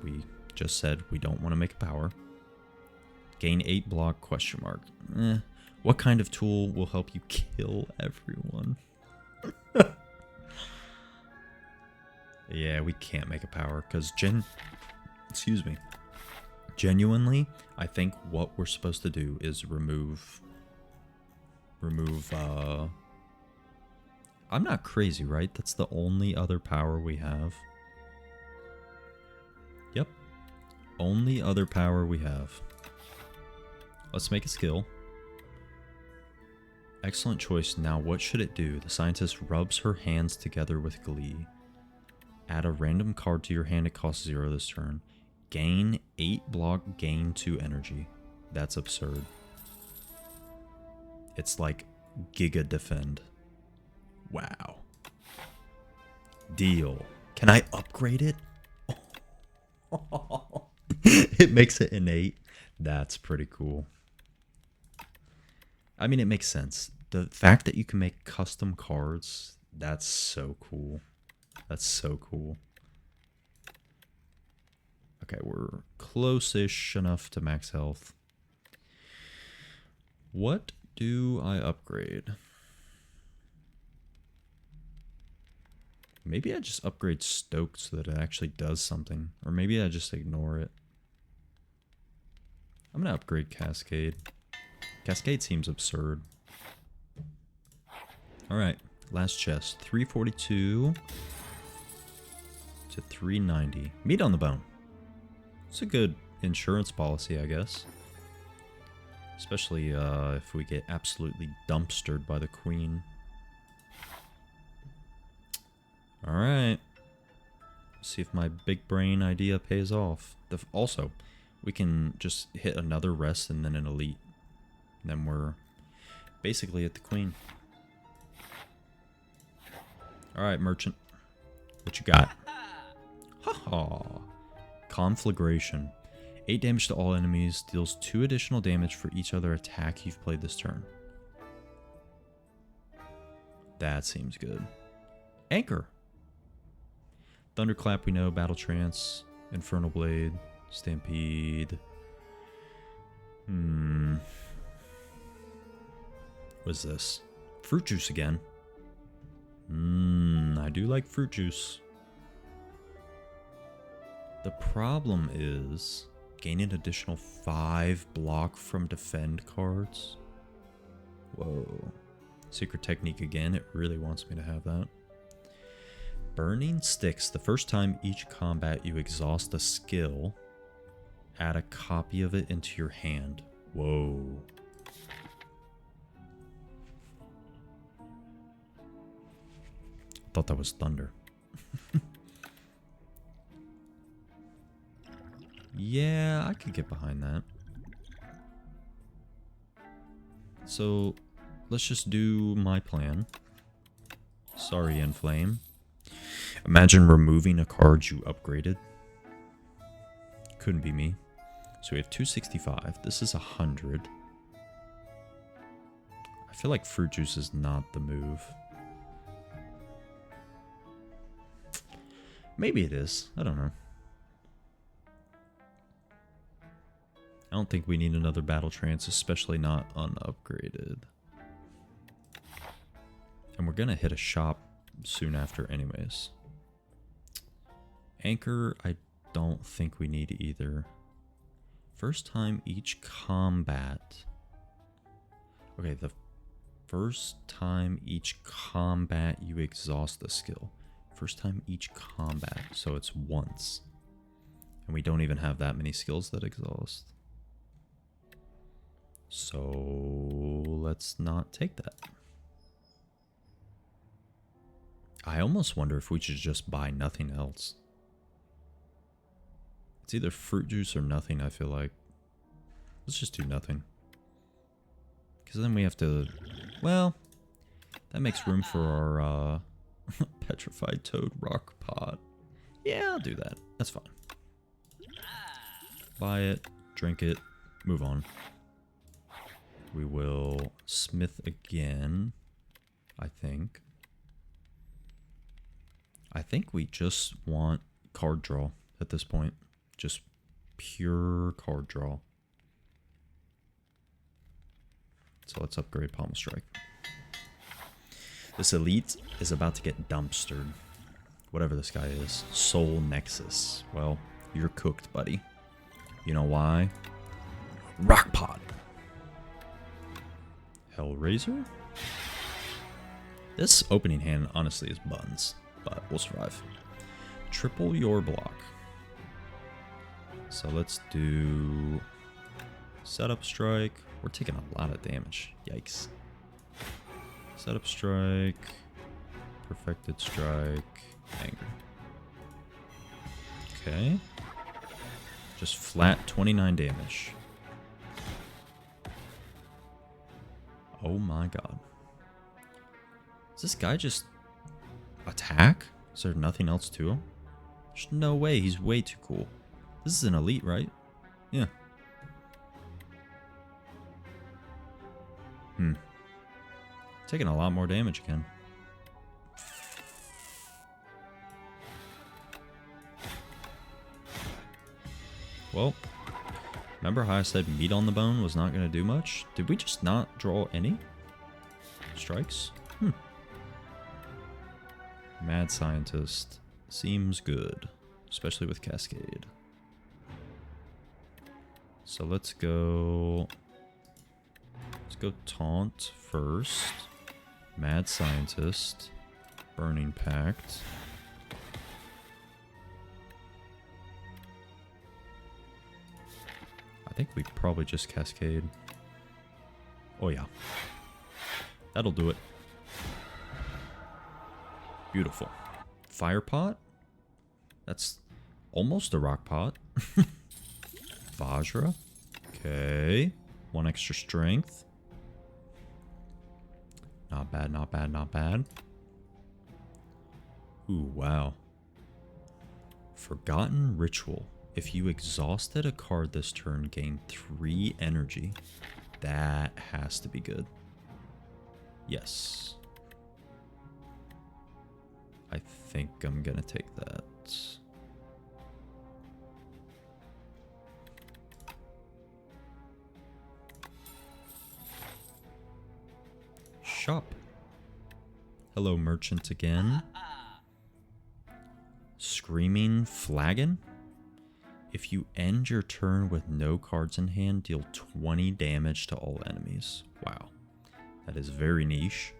we just said we don't want to make a power. Gain 8 block, question mark. What kind of tool will help you kill everyone? Yeah, we can't make a power because genuinely, I think what we're supposed to do is remove, I'm not crazy, right? That's the only other power we have. Yep. Only other power we have. Let's make a skill. Excellent choice. Now, what should it do? The scientist rubs her hands together with glee. Add a random card to your hand. It costs 0 this turn. Gain 8 block, gain 2 energy. That's absurd. It's like Giga Defend. Wow. Deal. Can I upgrade it? It makes it innate. That's pretty cool. I mean, it makes sense. The fact that you can make custom cards, that's so cool. That's so cool. Okay, we're close-ish enough to max health. What do I upgrade? Maybe I just upgrade Stoke so that it actually does something. Or maybe I just ignore it. I'm going to upgrade Cascade. Cascade seems absurd. Alright, last chest. 342 to 390. Meat on the bone. It's a good insurance policy, I guess. Especially if we get absolutely dumpstered by the queen. Alright. See if my big brain idea pays off. Also, we can just hit another rest and then an elite. And then we're basically at the queen. Alright, merchant. What you got? Haha. Conflagration. 8 damage to all enemies. Deals 2 additional damage for each other attack you've played this turn. That seems good. Anchor. Thunderclap we know. Battle Trance. Infernal Blade. Stampede. What's this? Fruit juice again. I do like fruit juice. The problem is gain an additional 5 block from defend cards. Whoa. Secret technique again. It really wants me to have that. Burning Sticks. The first time each combat you exhaust a skill, add a copy of it into your hand. Whoa. Thought that was thunder. Yeah, I could get behind that. So, let's just do my plan. Sorry, Inflame. Imagine removing a card you upgraded. Couldn't be me. So we have 265. This is 100. I feel like fruit juice is not the move. Maybe it is. I don't know. I don't think we need another battle trance, especially not unupgraded. And we're gonna hit a shop soon after anyways. Anchor, I don't think we need either. First time each combat. Okay, the first time each combat you exhaust the skill. First time each combat, so it's once. And we don't even have that many skills that exhaust. So let's not take that. I almost wonder if we should just buy nothing else. It's either fruit juice or nothing, I feel like. Let's just do nothing. Because then we have to... Well, that makes room for our petrified toad rock pot. Yeah, I'll do that. That's fine. Buy it, drink it, move on. We will smith again, I think. I think we just want card draw at this point. Just pure card draw. So let's upgrade Pommel Strike. This elite is about to get dumpstered. Whatever this guy is. Soul Nexus. Well, you're cooked, buddy. You know why? Rock Pot. Hellraiser? This opening hand honestly is buns, but we'll survive. Triple your block. So let's do Setup Strike. We're taking a lot of damage. Yikes. Setup Strike. Perfected Strike. Anger. Okay. Just flat 29 damage. Oh my god. Does this guy just attack? Is there nothing else to him? There's no way. He's way too cool. This is an elite, right? Yeah. Taking a lot more damage again. Well, remember how I said meat on the bone was not going to do much? Did we just not draw any strikes? Mad Scientist seems good, especially with Cascade. So let's go Taunt first. Mad Scientist. Burning Pact. I think we probably just Cascade. Oh yeah. That'll do it. Beautiful. Fire Pot? That's almost a rock pot. Vajra. Okay. 1 extra strength. Not bad, not bad, not bad. Ooh, wow. Forgotten Ritual. If you exhausted a card this turn, gain 3 energy. That has to be good. Yes. I think I'm gonna take that. Shop. Hello, merchant again. Screaming Flagon. If you end your turn with no cards in hand, deal 20 damage to all enemies. Wow. That is very niche.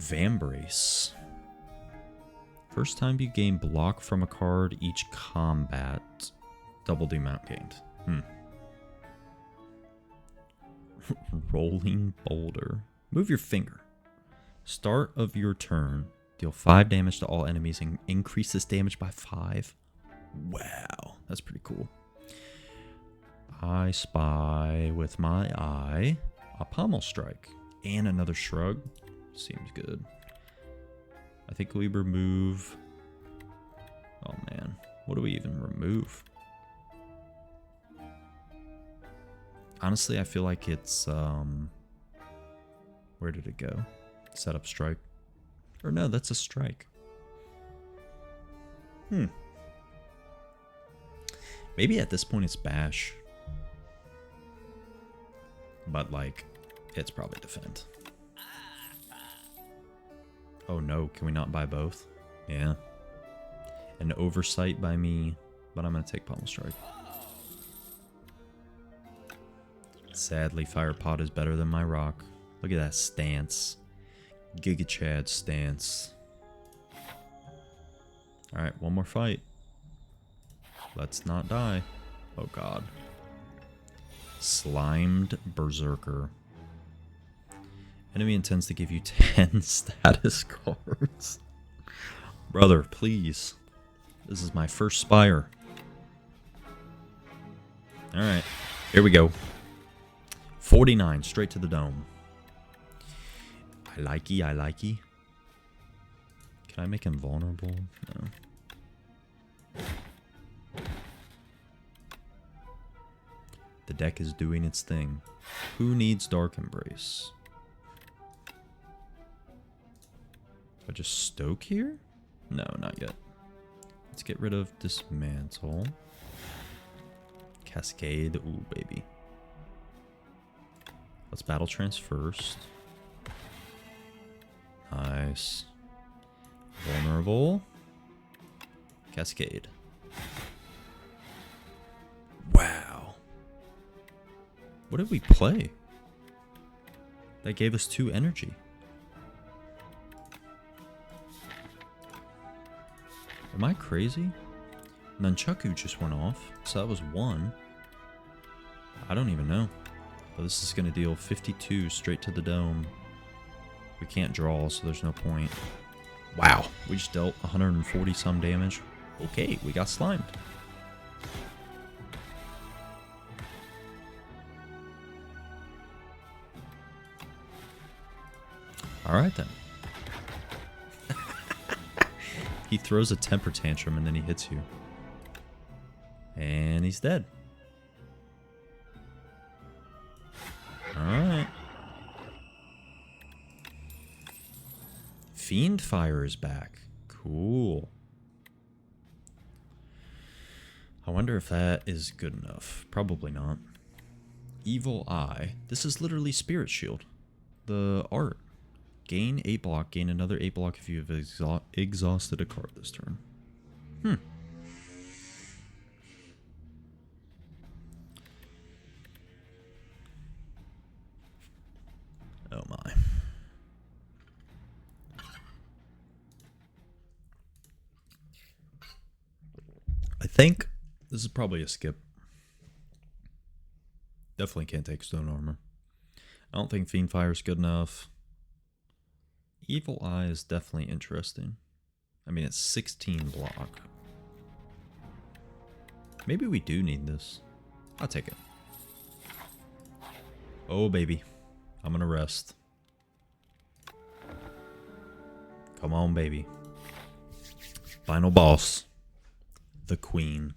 Vambrace. First time you gain block from a card each combat, double the amount gained. Rolling Boulder. Move your finger. Start of your turn. Deal 5 damage to all enemies and increase this damage by 5. Wow, that's pretty cool. I spy with my eye a Pommel Strike and another Shrug. Seems good. I think we remove... Oh man, what do we even remove? Honestly, I feel like it's... Where did it go? Setup Strike. Or no, that's a Strike. Maybe at this point it's Bash. But like, it's probably Defend. Oh no, can we not buy both? Yeah. An oversight by me, but I'm going to take Pommel Strike. Sadly, Fire Pot is better than my rock. Look at that stance. Giga Chad stance. Alright, one more fight. Let's not die. Oh god. Slimed Berserker. Enemy intends to give you 10 status cards. Brother, please. This is my first Spire. Alright, here we go. 49, straight to the dome. I likey, I likey. Can I make him vulnerable? No. The deck is doing its thing. Who needs Dark Embrace? Do I just stoke here? No, not yet. Let's get rid of Dismantle. Cascade. Ooh, baby. Let's Battle Trance first. Nice. Vulnerable. Cascade. Wow. What did we play? That gave us 2 energy. Am I crazy? Nunchaku just went off, so that was 1. I don't even know. But this is going to deal 52 straight to the dome. We can't draw, so there's no point. Wow, we just dealt 140 some damage. Okay, we got slimed. Alright then. He throws a temper tantrum and then he hits you. And he's dead. Alright. Fiend Fire is back. Cool. I wonder if that is good enough. Probably not. Evil Eye. This is literally Spirit Shield. The art. Gain 8 block. Gain another 8 block if you have exhausted a card this turn. Oh my. I think this is probably a skip. Definitely can't take Stone Armor. I don't think Fiend Fire is good enough. Evil Eye is definitely interesting. I mean, it's 16 block. Maybe we do need this. I'll take it. Oh, baby. I'm gonna rest. Come on, baby. Final boss. The Queen.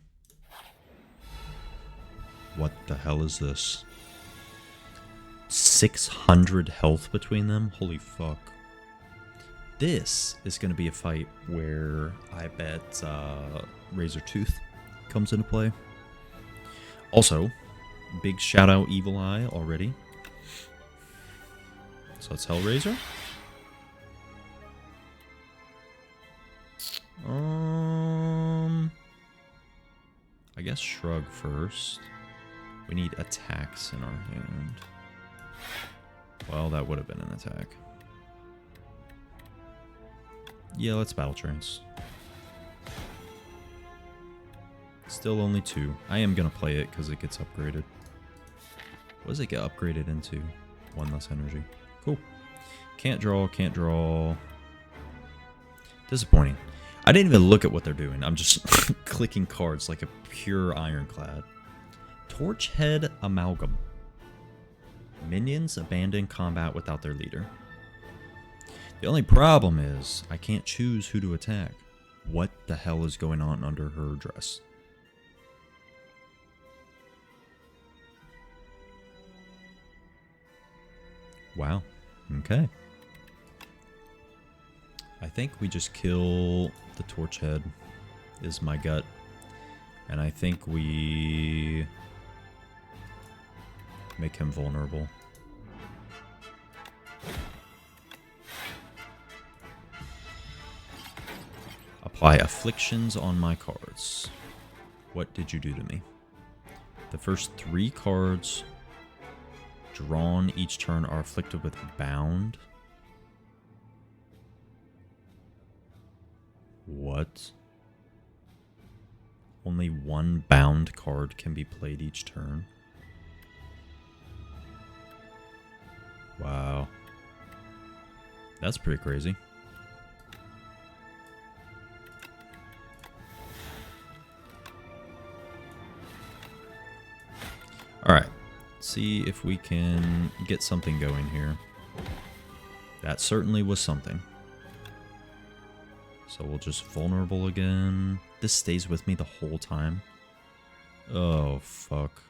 What the hell is this? 600 health between them? Holy fuck. This is going to be a fight where I bet Razor Tooth comes into play. Also, big shout out Evil Eye already. So it's Hellraiser. I guess Shrug first. We need attacks in our hand. Well, that would have been an attack. Yeah, let's Battle Trance. Still only 2. I am going to play it because it gets upgraded. What does it get upgraded into? 1 less energy. Cool. Can't draw, can't draw. Disappointing. I didn't even look at what they're doing. I'm just clicking cards like a pure Ironclad. Torchhead Amalgam. Minions abandon combat without their leader. The only problem is I can't choose who to attack. What the hell is going on under her dress? Wow. Okay. I think we just kill the Torchhead is my gut. And I think we make him vulnerable. Apply afflictions on my cards. What did you do to me? The first 3 cards drawn each turn are afflicted with bound. What? Only 1 bound card can be played each turn. Wow. That's pretty crazy. Alright. See if we can get something going here. That certainly was something. So we'll just vulnerable again. This stays with me the whole time. Oh, fuck.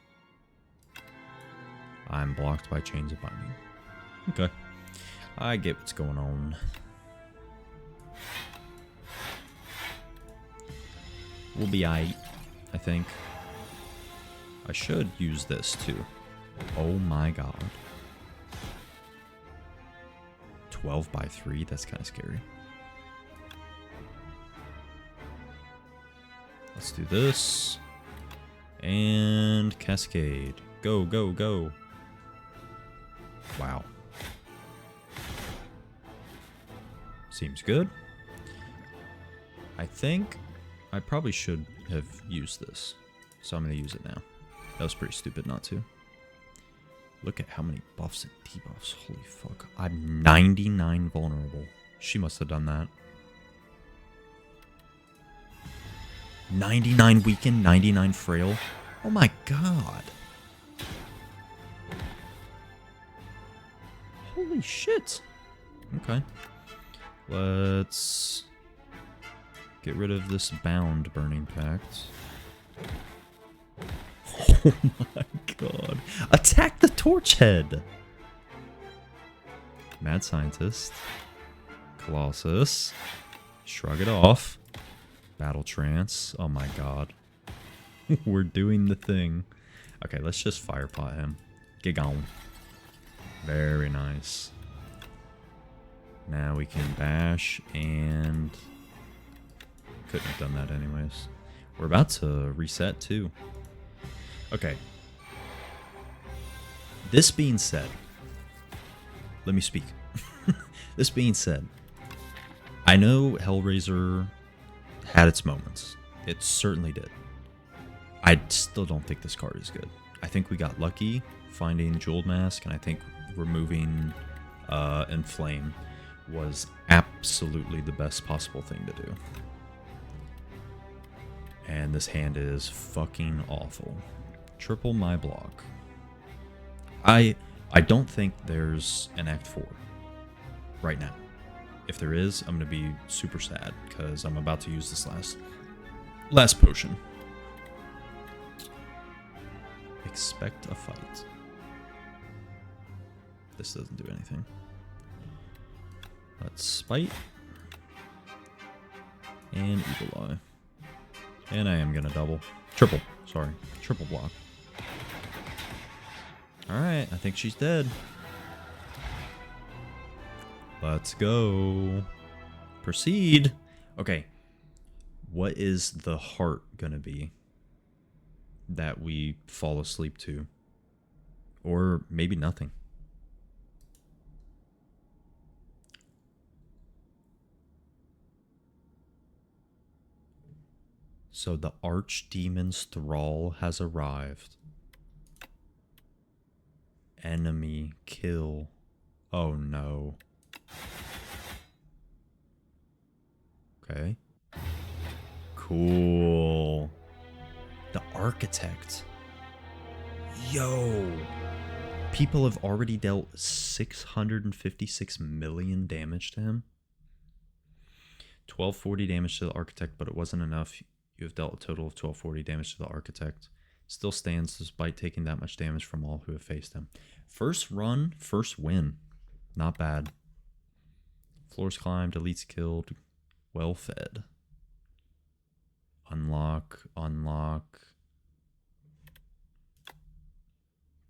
I'm blocked by Chains of Binding. Okay. I get what's going on. We'll be aight, I think. I should use this too. Oh my god. 12 by 3? That's kind of scary. Let's do this. And Cascade. Go, go, go. Wow. Seems good. I think I probably should have used this. So I'm going to use it now. That was pretty stupid not to. Look at how many buffs and debuffs. Holy fuck. I'm 99 vulnerable. She must have done that. 99 weaken, 99 frail. Oh my god. Holy shit. Okay. Let's get rid of this bound burning pact. Oh my god. Attack the torch head! Mad Scientist. Colossus. Shrug it off. Battle Trance. Oh my god. We're doing the thing. Okay, let's just firepot him. Get gone. Very nice. Now we can bash and... Couldn't have done that anyways. We're about to reset too. Okay. This being said... Let me speak. This being said... I know Hellraiser had its moments. It certainly did. I still don't think this card is good. I think we got lucky finding Jeweled Mask, and I think removing Inflame was absolutely the best possible thing to do. And this hand is fucking awful. Triple my block. I don't think there's an Act 4 right now. If there is, I'm going to be super sad because I'm about to use this last potion. Expect a fight. This doesn't do anything. Let's spite. And Eagle Eye. And I am going to double. Triple. Sorry. Triple block. Alright, I think she's dead. Let's go. Proceed. Okay. What is the heart gonna be that we fall asleep to? Or maybe nothing. So the Archdemon's Thrall has arrived. Enemy kill. Oh no. Okay. Cool. The Architect. Yo. People have already dealt 656 million damage to him. 1240 damage to the Architect, but it wasn't enough. You have dealt a total of 1240 damage to the Architect. Still stands despite taking that much damage from all who have faced him. First run, first win. Not bad. Floors climbed, elites killed, well fed. Unlock, unlock.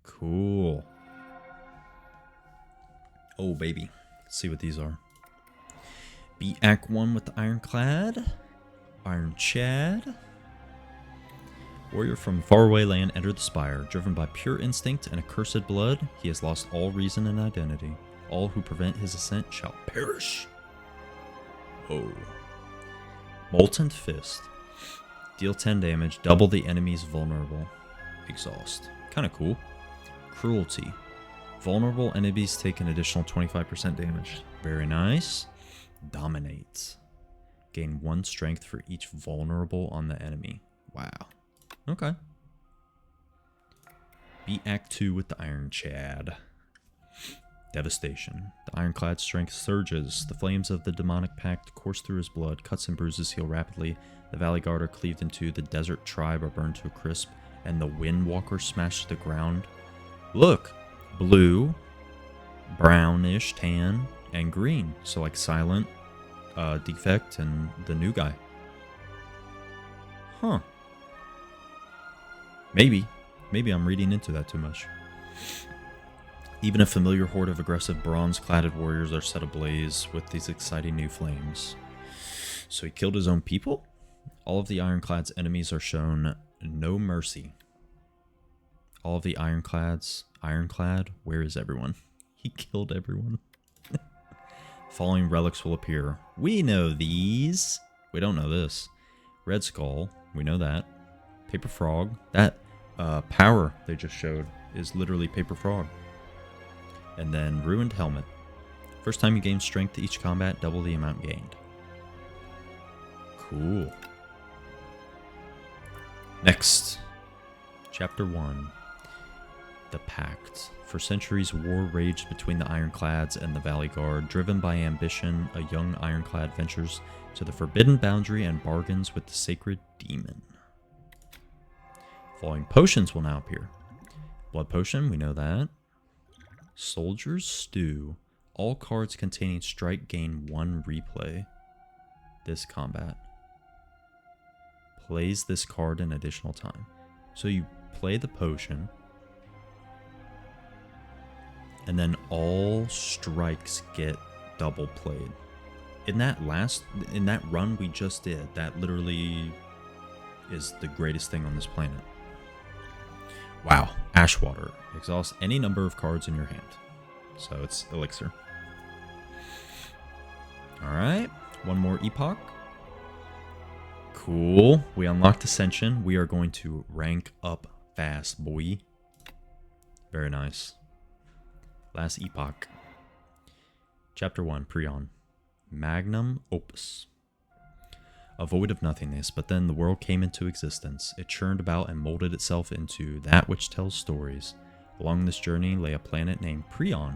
Cool. Oh, baby. Let's see what these are. Beat Act 1 with the Ironclad. Iron Chad. Warrior from faraway land entered the spire. Driven by pure instinct and accursed blood, he has lost all reason and identity. All who prevent his ascent shall perish. Oh. Molten Fist. Deal 10 damage, double the enemy's vulnerable. Exhaust. Kinda cool. Cruelty. Vulnerable enemies take an additional 25% damage. Very nice. Dominate. Gain 1 strength for each vulnerable on the enemy. Wow. Okay. Beat Act 2 with the Iron Chad. Devastation. The Ironclad's strength surges. The flames of the demonic pact course through his blood. Cuts and bruises heal rapidly. The Valley Guard are cleaved in two. The Desert Tribe are burned to a crisp. And the Windwalker smashed to the ground. Look! Blue, brownish, tan, and green. So like Silent, Defect, and the new guy. Huh. Maybe I'm reading into that too much. Even a familiar horde of aggressive bronze-cladded warriors are set ablaze with these exciting new flames. So he killed his own people? All of the Ironclad's enemies are shown no mercy. All of the Ironclad, where is everyone? He killed everyone. Falling relics will appear. We know these. We don't know this. Red Skull, we know that. Paper Frog, that power they just showed is literally Paper Frog. And then Ruined Helmet. First time you gain strength each combat, double the amount gained. Cool. Next. Chapter 1. The Pact. For centuries, war raged between the Ironclads and the Valley Guard. Driven by ambition, a young Ironclad ventures to the forbidden boundary and bargains with the sacred demon. Following potions will now appear. Blood potion, we know that. Soldier's Stew. All cards containing strike gain 1 replay. This combat. Plays this card an additional time. So you play the potion. And then all strikes get double played. In that run we just did, that literally is the greatest thing on this planet. Wow. Ashwater. Exhaust any number of cards in your hand. So it's elixir. Alright. One more epoch. Cool. We unlocked Ascension. We are going to rank up fast, boy. Very nice. Last epoch. Chapter 1, Prion. Magnum Opus. A void of nothingness, but then the world came into existence. It churned about and molded itself into that which tells stories. Along this journey lay a planet named Prion,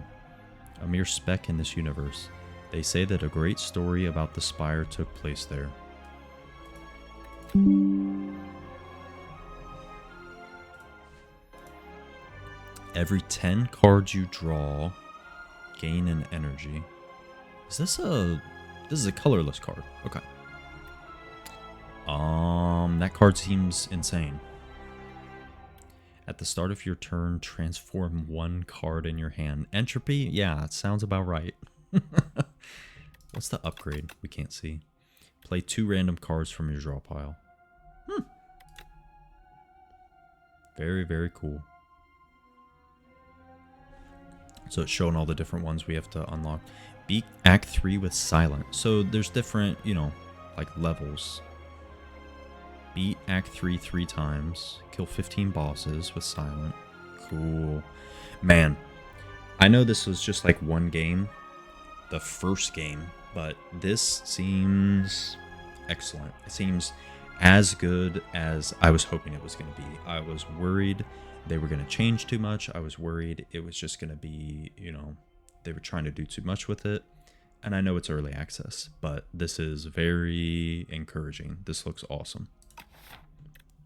a mere speck in this universe. They say that a great story about the Spire took place there. Every 10 cards you draw, gain an energy. This is a colorless card. Okay. That card seems insane. At the start of your turn, transform 1 card in your hand. Entropy? Yeah, it sounds about right. What's the upgrade? We can't see. Play 2 random cards from your draw pile. Very, very cool. So it's showing all the different ones we have to unlock. Beat Act 3 with Silent. So there's different, like levels. Beat Act 3 3 times. Kill 15 bosses with Silent. Cool. Man, I know this was just like one game. The first game. But this seems excellent. It seems as good as I was hoping it was going to be. I was worried they were going to change too much. I was worried it was just going to be, they were trying to do too much with it. And I know it's early access, but this is very encouraging. This looks awesome.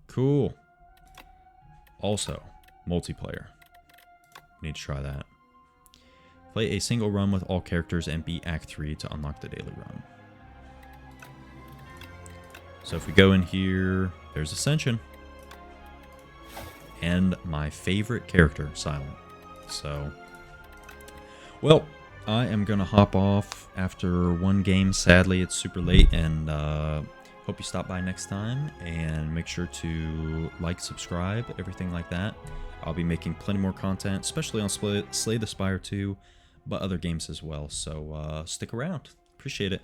Cool. Also, multiplayer. Need to try that. Play a single run with all characters and beat Act 3 to unlock the daily run. So if we go in here, there's Ascension. And my favorite character, Silent. So, well, I am going to hop off after one game. Sadly, it's super late, and hope you stop by next time. And make sure to like, subscribe, everything like that. I'll be making plenty more content, especially on Slay the Spire 2, but other games as well. So stick around. Appreciate it.